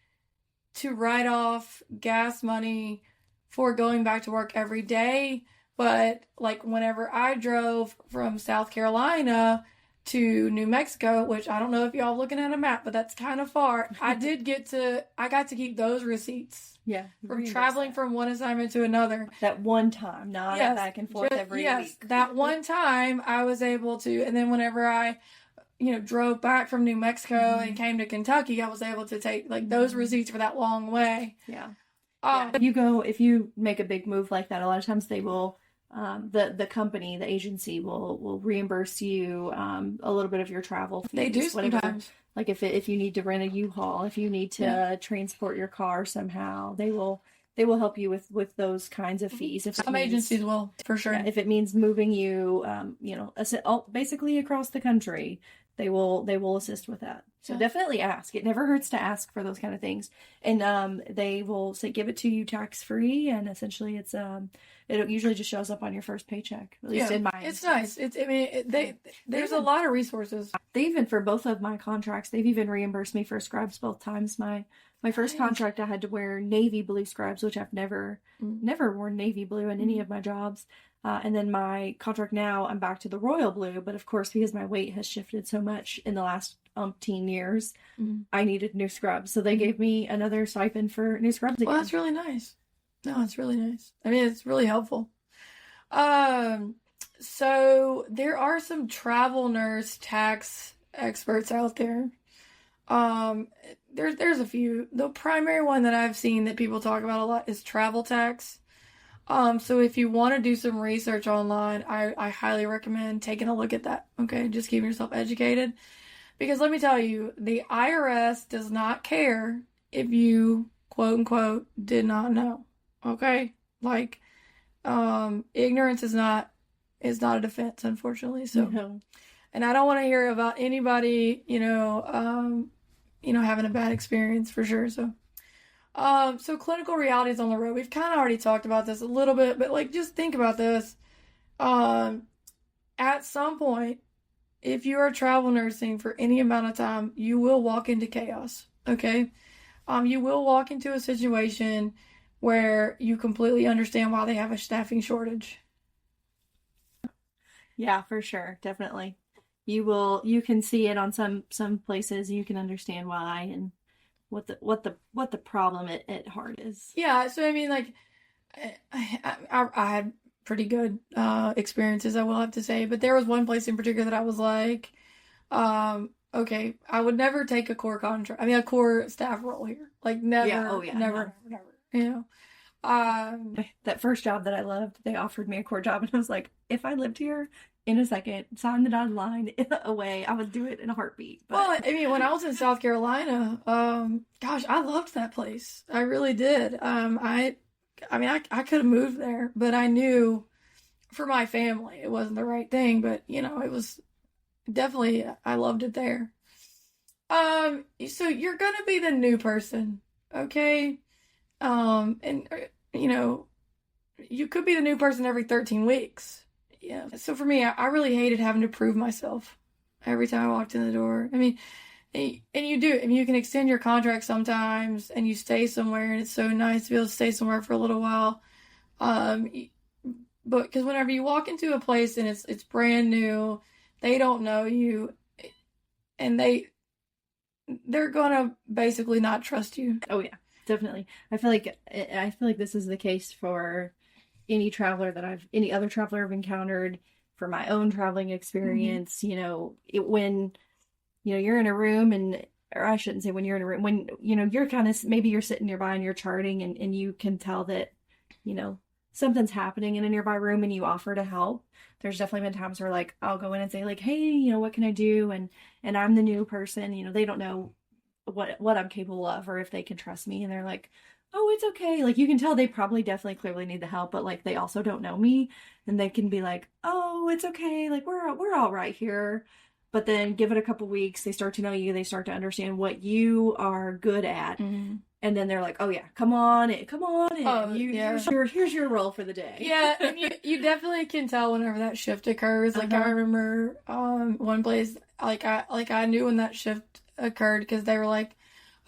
to write off gas money for going back to work every day. But like whenever I drove from South Carolina to New Mexico, which I don't know if y'all looking at a map, but that's kind of far. I got to keep those receipts. Yeah. From traveling from one assignment to another. That one time, not back and forth every week. Yes, that one time I was able to, and then whenever I drove back from New Mexico and came to Kentucky, I was able to take like those receipts for that long way. Yeah. If you make a big move like that, a lot of times they will, the company, the agency will reimburse you a little bit of your travel fees. They do sometimes. Like if you need to rent a U-Haul, if you need to transport your car somehow, they will help you with those kinds of fees. If some agencies will, for sure. Yeah, if it means moving you, basically across the country, they will assist with that. So definitely ask. It never hurts to ask for those kind of things. And they will give it to you tax free, and essentially it usually just shows up on your first paycheck. At least in my instance. Nice. There's a lot of resources. They even, for both of my contracts, they've even reimbursed me for scrubs both times. My first contract, I had to wear navy blue scrubs, which I've never worn navy blue in any of my jobs. And then my contract now, I'm back to the royal blue. But of course, because my weight has shifted so much in the last umpteen years, I needed new scrubs. So they gave me another stipend for new scrubs again. Well, that's really nice. No, it's really nice. I mean, it's really helpful. So there are some travel nurse tax experts out there. There's a few. The primary one that I've seen that people talk about a lot is travel tax. So if you want to do some research online, I highly recommend taking a look at that. Okay, just keep yourself educated. Because let me tell you, the IRS does not care if you, quote unquote, did not know. Okay? Like, ignorance is not a defense, unfortunately. So, and I don't want to hear about anybody, having a bad experience for sure. So, so clinical realities on the road. We've kind of already talked about this a little bit, but like, just think about this. At some point, if you are travel nursing for any amount of time, you will walk into chaos. Okay? You will walk into a situation where you completely understand why they have a staffing shortage. Yeah, for sure. Definitely. You can see it on some places. You can understand why and what the problem at heart is. Yeah. So, I mean, like, I had pretty good experiences, I will have to say, but there was one place in particular that I was like, okay, I would never take a core contract. I mean, a core staff role here. Like, never, never. That first job that I loved, they offered me a core job, and I was like, if I lived here in a second, sign the dotted line away, I would do it in a heartbeat. But... Well, I mean, when I was in South Carolina, gosh, I loved that place. I really did. I could have moved there, but I knew for my family it wasn't the right thing. But it was definitely, I loved it there. So you're gonna be the new person, okay? And you could be the new person every 13 weeks. Yeah. So for me, I really hated having to prove myself every time I walked in the door. I mean, and you do. I mean, you can extend your contract sometimes, and you stay somewhere, and it's so nice to be able to stay somewhere for a little while. But because whenever you walk into a place and it's brand new, they don't know you, and they're gonna basically not trust you. Oh yeah, definitely. I feel like this is the case for any other traveler I've encountered, for my own traveling experience. When you're in a room, or I shouldn't say when you're in a room, when you're kind of, maybe you're sitting nearby and you're charting, and you can tell that something's happening in a nearby room, and you offer to help. There's definitely been times where, like, I'll go in and say, like, hey, what can I do? And I'm the new person, they don't know what I'm capable of, or if they can trust me, and they're like, oh, it's okay. Like, you can tell they probably definitely clearly need the help, but like they also don't know me, and they can be like, oh, it's okay. Like, we're all right here. But then give it a couple weeks, they start to know you, they start to understand what you are good at. Mm-hmm. And then they're like, oh yeah, come on in. Oh, yeah. Here's your role for the day. Yeah, and you definitely can tell whenever that shift occurs. Like, I remember one place, like I knew when that shift occurred because they were like,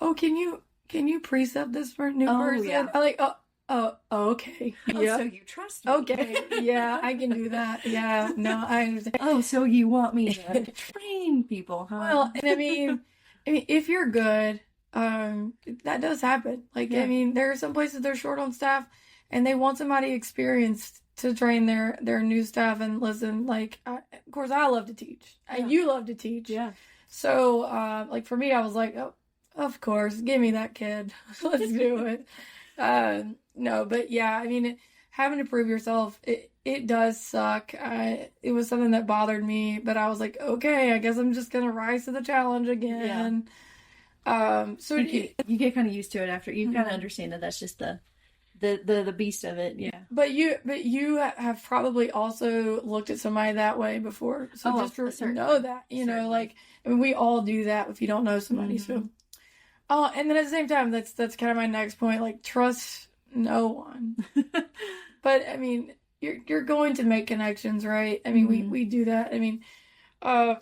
"Oh, can you precept this for a new person?" Yeah. I'm like, oh, okay, yeah. So you trust me? Okay, yeah, I can do that. Yeah, no, I understand. Oh, so you want me to train people, huh? Well, and I mean, if you're good, that does happen. Like, Yeah. I mean, there are some places they're short on staff, and they want somebody experienced to train their new staff. And listen, like, of course, I love to teach. Yeah. You love to teach. Yeah. So, like, for me, I was like, oh, of course, give me that kid. Let's do it. No, but yeah, I mean, having to prove yourself, it does suck. It was something that bothered me, but I was like, okay, I guess I'm just gonna rise to the challenge again. So you get kind of used to it after you kind of understand that that's just the beast of it. Yeah. But you have probably also looked at somebody that way before, so just know that, you know, like, I mean, we all do that if you don't know somebody. So, and then at the same time, that's kind of my next point. Like, trust no one. But I mean, you're going to make connections, right? I mean, we do that. I mean, I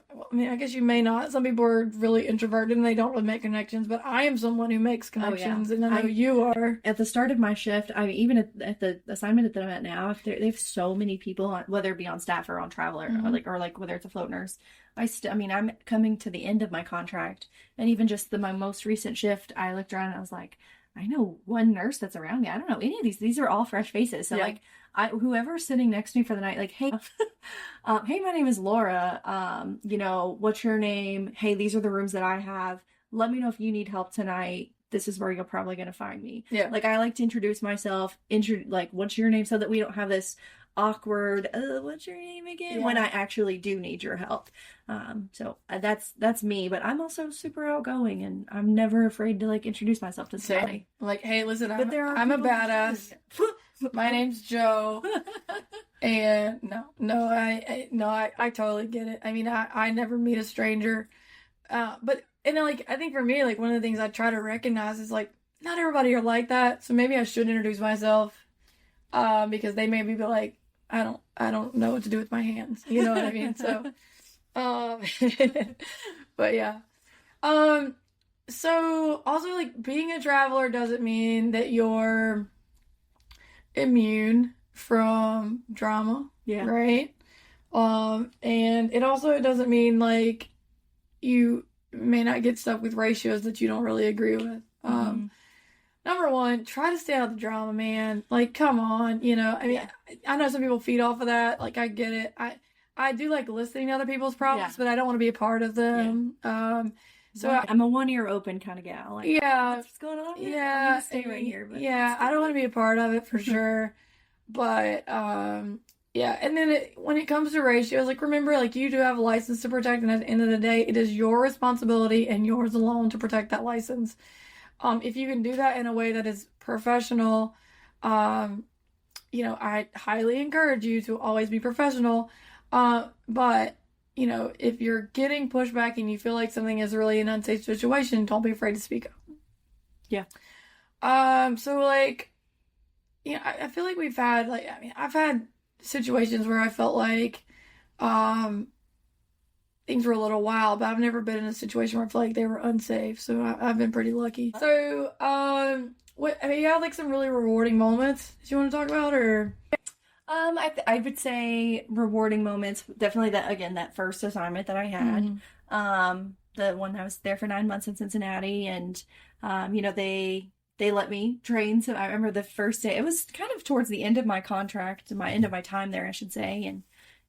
guess you may not. Some people are really introverted and they don't really make connections, but I am someone who makes connections, and I know you are. At the start of my shift, I mean, even at the assignment that I'm at now, if they have so many people, whether it be on staff or on travel, or like whether it's a float nurse, I mean, I'm coming to the end of my contract, and even just my most recent shift, I looked around and I was like, I know one nurse that's around me. I don't know any of these. These are all fresh faces. So like, whoever's sitting next to me for the night, like, hey, hey, my name is Laura. You know, what's your name? Hey, these are the rooms that I have. Let me know if you need help tonight. This is where you're probably going to find me. Yeah. Like, I like to introduce myself, like, what's your name? So that we don't have this awkward, what's your name again? When I actually do need your help. So that's me, but I'm also super outgoing, and I'm never afraid to like introduce myself to somebody. Like, hey, listen, But I'm a badass. My name's Joe. And I totally get it. I mean, I never meet a stranger. But like, I think for me, like, one of the things I try to recognize is like, not everybody are like that. So maybe I should introduce myself. Because they maybe be like, I don't know what to do with my hands. You know what I mean? So, but yeah. So also, like, being a traveler doesn't mean that you're immune from drama. Yeah. Right? And it also doesn't mean like you may not get stuck with ratios that you don't really agree with. Number one, try to stay out of the drama, man. Like, come on, you know. I mean, I know some people feed off of that. Like, I get it. I do like listening to other people's problems, but I don't want to be a part of them. So I'm a one ear open kind of gal. Like, what's going on here? I'm gonna stay right here. But I don't want to be a part of it for sure. But and then when it comes to ratios, like, remember, like, you do have a license to protect, and at the end of the day, it is your responsibility and yours alone to protect that license. If you can do that in a way that is professional, you know, I highly encourage you to always be professional. But, you know, if you're getting pushback and you feel like something is really an unsafe situation, don't be afraid to speak up. Yeah. So, like, you know, I feel like I've had situations where I felt like, things were a little wild, but I've never been in a situation where I feel like they were unsafe. So I've been pretty lucky. So, you had like some really rewarding moments that you want to talk about, or? I would say rewarding moments. Definitely that first assignment that I had. The one I was there for 9 months in Cincinnati, and you know, they let me train. So I remember the first day. It was kind of towards the end of my contract, end of my time there, I should say,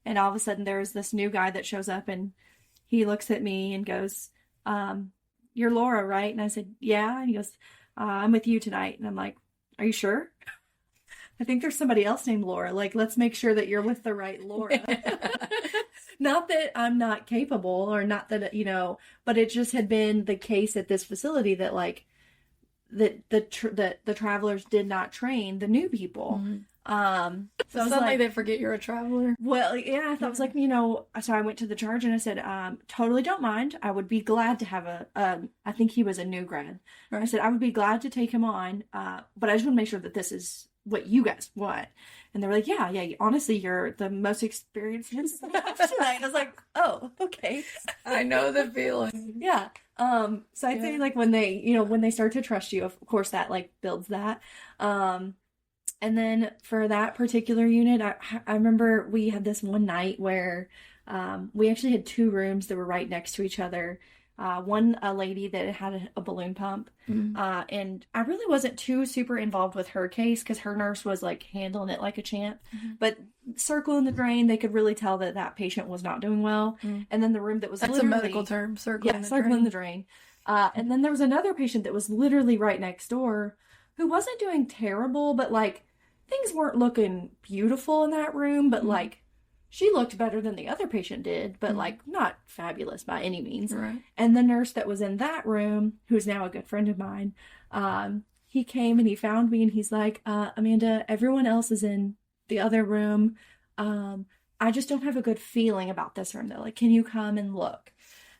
and all of a sudden there's this new guy that shows up, and he looks at me and goes, "You're Laura, right?" And I said, "Yeah." And he goes, "I'm with you tonight." And I'm like, "Are you sure? I think there's somebody else named Laura. Like, let's make sure that you're with the right Laura." Not that I'm not capable, or not that, you know, but it just had been the case at this facility that, like, that the travelers did not train the new people. So suddenly they forget you're a traveler. Well, yeah, I thought I was like, so I went to the charge and I said, totally don't mind. I would be glad to have I think he was a new grad. Right. I said, I would be glad to take him on, but I just want to make sure that this is what you guys want. And they were like, yeah, honestly, you're the most experienced nurse tonight. I was like, oh, okay. I know the feeling. Yeah. So I'd say like when they start to trust you, of course that like builds that. And then for that particular unit, I remember we had this one night where we actually had 2 rooms that were right next to each other. A lady that had a balloon pump. And I really wasn't too super involved with her case because her nurse was like handling it like a champ. But circle in the drain, they could really tell that patient was not doing well. And then the room that was That's a medical term, circle in the drain. And then there was another patient that was literally right next door who wasn't doing terrible, but like things weren't looking beautiful in that room, but like she looked better than the other patient did, but like not fabulous by any means. Right. And the nurse that was in that room, who's now a good friend of mine, he came and he found me and he's like, Amanda, everyone else is in the other room. I just don't have a good feeling about this room though. Like, can you come and look?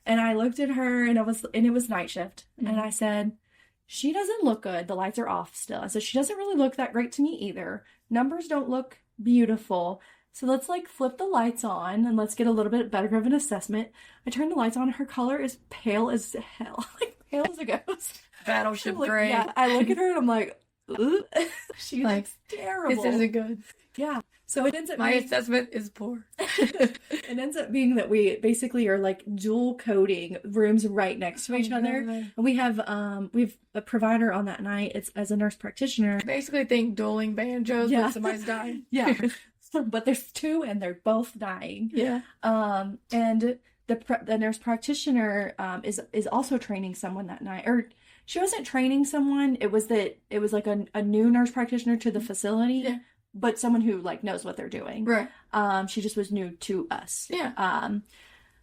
And I looked at her and it was night shift. And I said, she doesn't look good. The lights are off still. I said, she doesn't really look that great to me either. Numbers don't look beautiful. So let's like flip the lights on and let's get a little bit better of an assessment. I turned the lights on. Her color is pale as hell. Like pale as a ghost. Battleship gray. Yeah, I look at her and I'm like, ooh. She looks terrible. This isn't good. Yeah. So it ends up my assessment is poor. It ends up being that we basically are like dual coding rooms right next to each other. And we have a provider on that night. It's as a nurse practitioner. Basically think dueling banjos when somebody's dying. Yeah. But there's 2 and they're both dying. Yeah. And the nurse practitioner is also training someone that night. Or she wasn't training someone. It was like a new nurse practitioner to the facility. Yeah. But someone who like knows what they're doing. Right. She just was new to us. Yeah.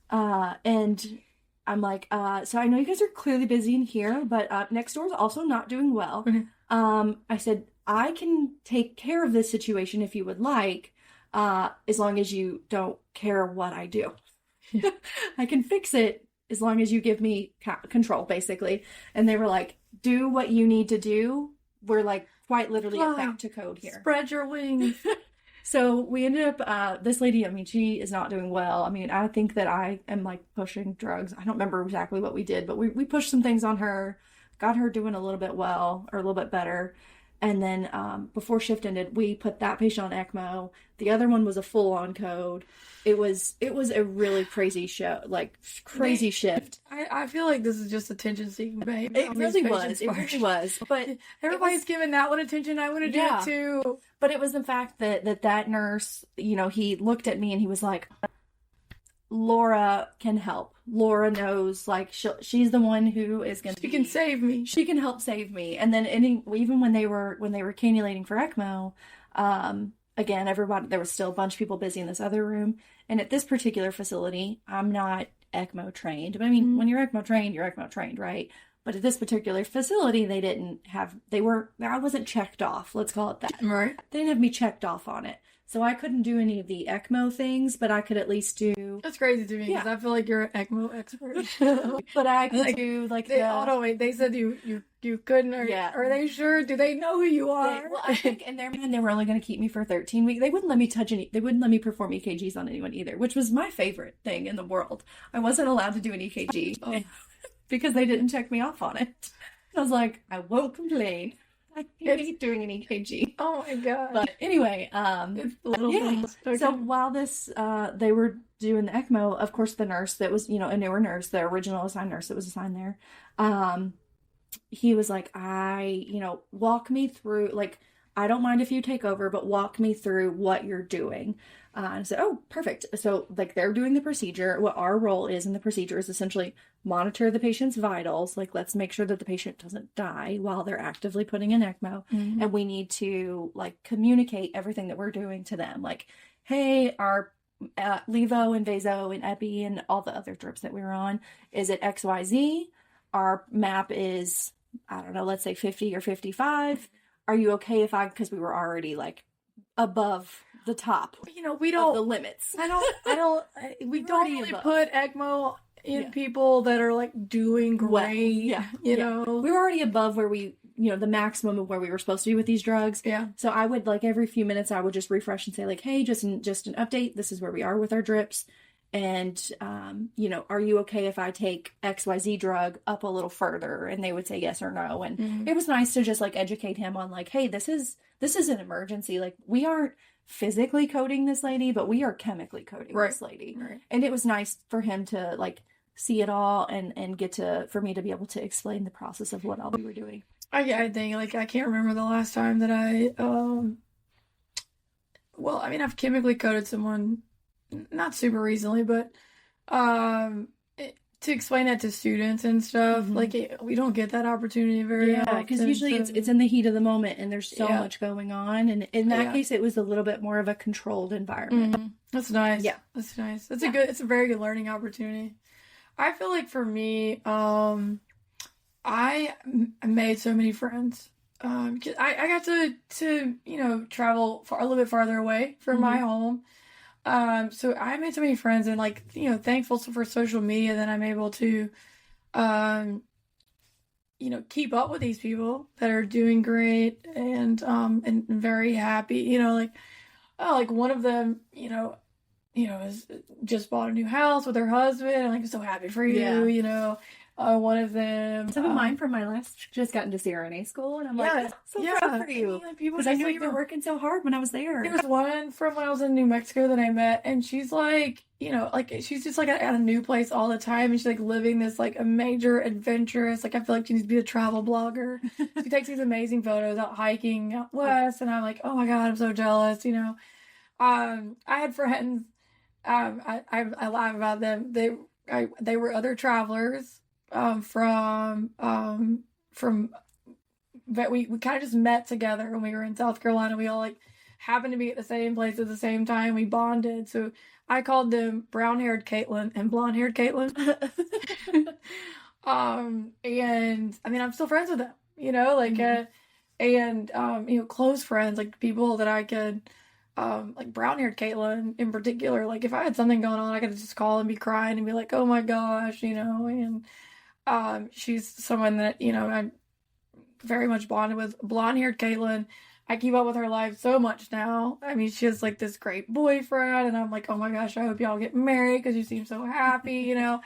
And I'm like, so I know you guys are clearly busy in here, but next door is also not doing well. I said, I can take care of this situation if you would like, as long as you don't care what I do. I can fix it as long as you give me control, basically. And they were like, do what you need to do. We're like quite literally back to code here. Spread your wings. So we ended up, this lady, I mean, she is not doing well. I mean, I think that I am like pushing drugs. I don't remember exactly what we did, but we pushed some things on her, got her doing a little bit well, or a little bit better. And then before shift ended, we put that patient on ECMO. The other one was a full-on code. It was a really crazy show, like crazy shift. I feel like this is just attention-seeking behavior. It really was. But everybody's giving that one attention. I want to do it too. But it was the fact that nurse, he looked at me and he was like, Lora can help. Laura knows, like, she's the one who is going to... She can save me. She can help save me. And then even when they were cannulating for ECMO, again, there was still a bunch of people busy in this other room. And at this particular facility, I'm not ECMO trained. But I mean, when you're ECMO trained, right? But at this particular facility, I wasn't checked off. Let's call it that. Right. They didn't have me checked off on it. So I couldn't do any of the ECMO things, but I could at least do... That's crazy to me, because I feel like you're an ECMO expert. But I could do, like, they said you couldn't, are they sure? Do they know who you are? Well, I think in their mind, they were only going to keep me for 13 weeks. They wouldn't let me they wouldn't let me perform EKGs on anyone either, which was my favorite thing in the world. I wasn't allowed to do an EKG because they didn't check me off on it. I was like, I won't complain. I hate doing an EKG. Oh my god! But anyway, it's little things. Okay. So while they were doing the ECMO, of course, the nurse that was, a newer nurse, the original assigned nurse that was assigned there, he was like, walk me through, like, I don't mind if you take over, but walk me through what you're doing. And I said, oh, perfect. So, like, they're doing the procedure. What our role is in the procedure is essentially monitor the patient's vitals. Like, let's make sure that the patient doesn't die while they're actively putting in ECMO. Mm-hmm. And we need to, like, communicate everything that we're doing to them. Like, hey, our levo and vaso and epi and all the other drips that we were on is at XYZ. Our map is I don't know, let's say 50 or 55. Are you okay if because we were already like above the top, we don't, the limits. we don't really put ECMO in people that are like doing great. Well, we were already above where we, the maximum of where we were supposed to be with these drugs. Yeah. So I would like every few minutes, I would just refresh and say like, hey, just an update. This is where we are with our drips. And, are you okay if I take XYZ drug up a little further? And they would say yes or no. And it was nice to just like educate him on like, hey, this is an emergency. Like we aren't physically coding this lady, but we are chemically coding this lady. Right. And it was nice for him to like see it all and for me to be able to explain the process of what all we were doing. I think like, I can't remember the last time that I've chemically coded someone not super recently, but to explain that to students and stuff, like we don't get that opportunity very often. Because usually it's in the heat of the moment and there's so much going on, and in that case it was a little bit more of a controlled environment. That's nice. That's nice. It's a very good learning opportunity. I feel like for me, I made so many friends. Cause I got to travel a little bit farther away from my home. So I made so many friends, and like, thankful for social media that I'm able to, keep up with these people that are doing great and very happy, like one of them, has just bought a new house with her husband. I'm like, so happy for you, one of them. Some of mine from my last just got into CRNA school, and I'm like, so proud for you. Because I knew you were working so hard when I was there. There was one from when I was in New Mexico that I met, and she's like, she's just like at a new place all the time, and she's like living this like a major adventurous, like I feel like she needs to be a travel blogger. She takes these amazing photos out hiking out west, and I'm like, oh my God, I'm so jealous, I had friends, I laugh about them. They were other travelers. From that we kind of just met together when we were in South Carolina. We all like happened to be at the same place at the same time. We bonded. So I called them brown-haired Caitlin and blonde-haired Caitlin. And I mean, I'm still friends with them, close friends, like people that I could, like brown-haired Caitlin in particular. Like if I had something going on, I could just call and be crying and be like, oh my gosh, and she's someone that, I'm very much bonded with. Blonde-haired Caitlin, I keep up with her life so much now. I mean, she has like this great boyfriend, and I'm like, oh my gosh, I hope y'all get married because you seem so happy, and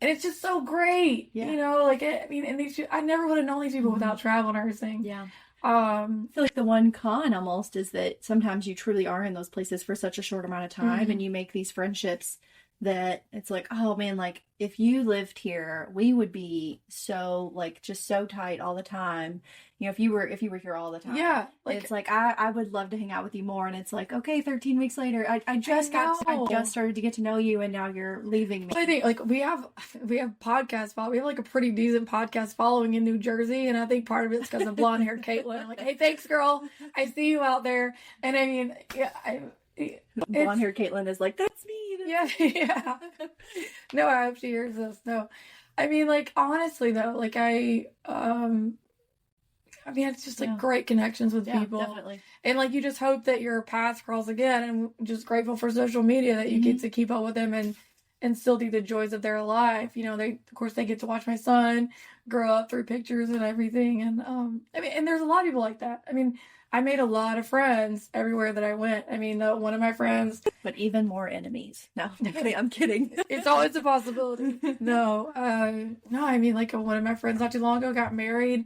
it's just so great, and I never would have known these people without travel nursing. Yeah. I feel like the one con almost is that sometimes you truly are in those places for such a short amount of time, and you make these friendships that it's like, oh man, like if you lived here, we would be so like just so tight all the time. If you were here all the time. Yeah. Like, it's like I would love to hang out with you more, and it's like, okay, 13 weeks later, I just started to get to know you, and now you're leaving me. I think like we have podcast follow. We have like a pretty decent podcast following in New Jersey, and I think part of it's because of blonde haired Caitlin. I'm like, hey, thanks, girl. I see you out there. And I mean, blonde haired Caitlin is like, that's me. Yeah. No, I hope she hears this. No, I mean, like honestly though, like it's just like great connections with people. Definitely. And like you just hope that your paths cross again, and just grateful for social media that you get to keep up with them and still do the joys of their life. They get to watch my son grow up through pictures and everything. And and there's a lot of people like that. I mean, I made a lot of friends everywhere that I went. I mean, one of my friends, but even more enemies. No, I'm kidding. It's always a possibility. No, I mean, like one of my friends not too long ago got married.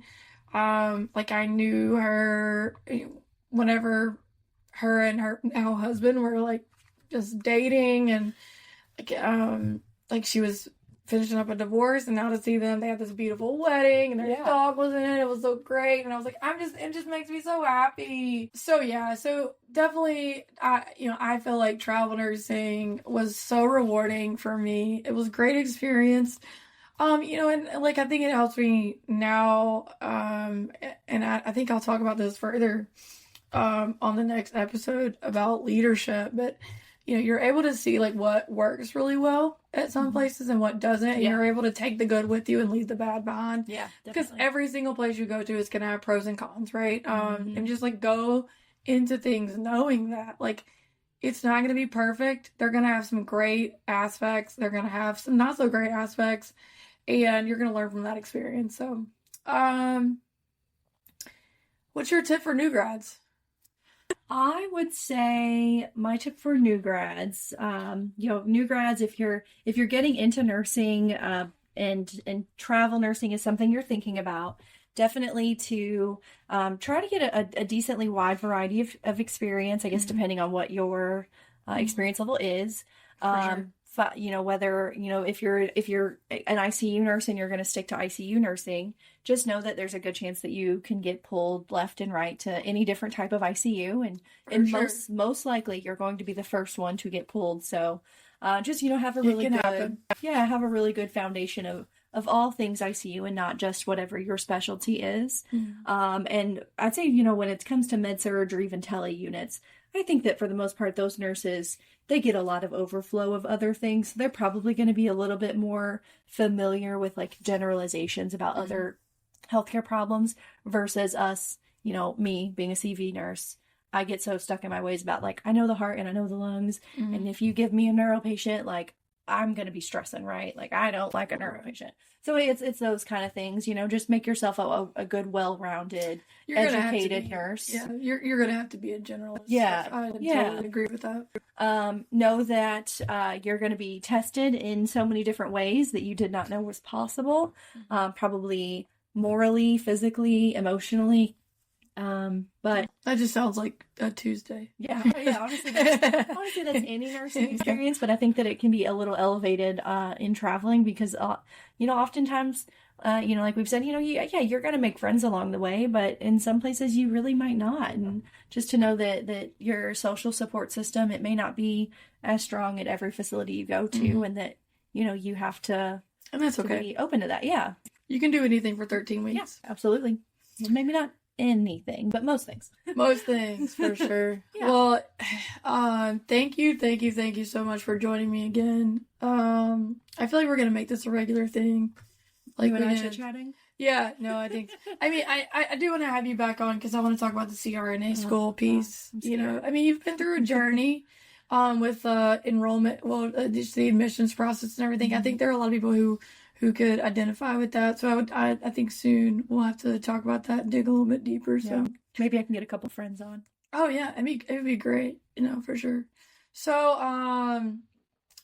Like I knew her whenever her and her now husband were like just dating, and like she was finishing up a divorce, and now to see them, they had this beautiful wedding, and their dog was in it. It was so great, and I was like, it just makes me so happy. So yeah, so definitely, I feel like travel nursing was so rewarding for me. It was a great experience. And like I think it helps me now, and I think I'll talk about this further on the next episode about leadership. But you're able to see like what works really well at some places and what doesn't, and you're able to take the good with you and leave the bad behind. Yeah, because definitely. every single place you go to is gonna have pros and cons, right? And just like go into things knowing that like it's not gonna be perfect. They're gonna have some great aspects. They're gonna have some not so great aspects, and you're gonna learn from that experience. So, what's your tip for new grads? I would say my tip for new grads, new grads, if you're getting into nursing, and travel nursing is something you're thinking about, definitely to try to get a decently wide variety of experience, I guess, depending on what your experience level is. Whether, if you're an ICU nurse and you're going to stick to ICU nursing, just know that there's a good chance that you can get pulled left and right to any different type of ICU, and most likely you're going to be the first one to get pulled. So, just, have a really have a really good foundation of all things ICU and not just whatever your specialty is. And I'd say, when it comes to med surg or even tele units, I think that for the most part, those nurses, they get a lot of overflow of other things. They're probably going to be a little bit more familiar with like generalizations about other healthcare problems versus us, me being a CV nurse. I get so stuck in my ways about like, I know the heart and I know the lungs. And if you give me a neuro patient, like I'm going to be stressing, right? Like I don't like a neuro patient. So it's those kind of things, just make yourself a good, well-rounded, educated nurse. Yeah, you're going to have to be a generalist. Yeah. I totally agree with that. Know that you're going to be tested in so many different ways that you did not know was possible. Probably morally, physically, emotionally. But that just sounds like a Tuesday. Yeah. Honestly, that's any nursing experience, but I think that it can be a little elevated in traveling because, oftentimes, like we've said, you're going to make friends along the way, but in some places you really might not. And just to know that your social support system, it may not be as strong at every facility you go to, and that, you have to, and that's okay. Be open to that. Yeah. You can do anything for 13 weeks. Yeah, absolutely. Well, maybe not anything, but most things. Most things, for sure. Well, thank you so much for joining me again. I feel like we're gonna make this a regular thing. Like you and I chit-chatting? Yeah, no, I think, I do want to have you back on because I want to talk about the CRNA school piece. You've been through a journey with enrollment, just the admissions process and everything. I think there are a lot of people who could identify with that. So I think soon we'll have to talk about that and dig a little bit deeper. So maybe I can get a couple friends on. Oh yeah, it would be great, for sure. So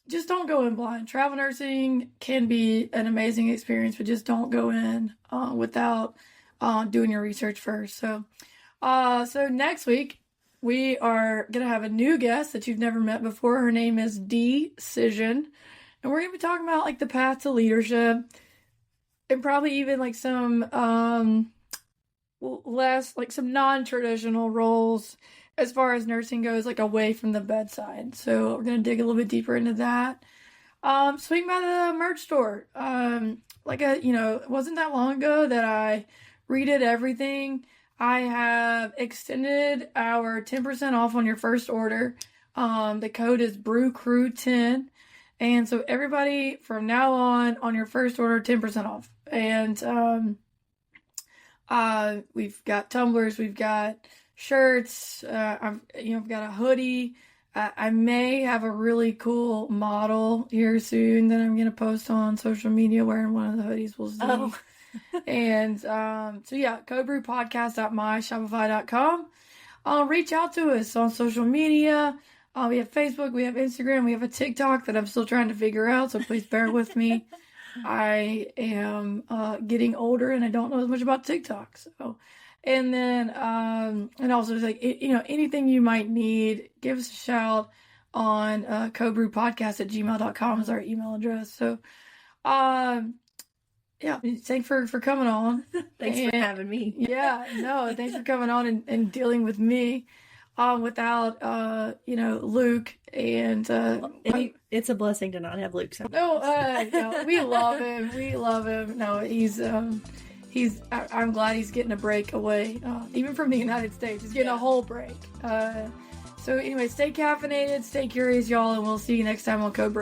just don't go in blind. Travel nursing can be an amazing experience, but just don't go in without doing your research first. So next week we are gonna have a new guest that you've never met before. Her name is Decision. And we're going to be talking about, like, the path to leadership and probably even, like, some less, like, some non-traditional roles as far as nursing goes, like, away from the bedside. So we're going to dig a little bit deeper into that. Swing by the merch store. It wasn't that long ago that I redid everything. I have extended our 10% off on your first order. The code is BrewCrew10. And so everybody from now on your first order, 10% off. And we've got tumblers, we've got shirts, I've got a hoodie. I may have a really cool model here soon that I'm going to post on social media wearing one of the hoodies. We'll see. Oh. And codebrewpodcast.myshopify.com. Reach out to us on social media. We have Facebook, we have Instagram, we have a TikTok that I'm still trying to figure out, so please bear with me. I am getting older and I don't know as much about TikTok. So, and then, and also like, anything you might need, give us a shout on codebrewpodcast@gmail.com is our email address. So, thanks for coming on. Thanks for having me. Thanks for coming on and dealing with me. Without Luke and it's a blessing to not have Luke. No, we love him. No, he's I'm glad he's getting a break away, even from the United States. He's getting a whole break. So anyway, stay caffeinated, stay curious, y'all, and we'll see you next time on Code Brew.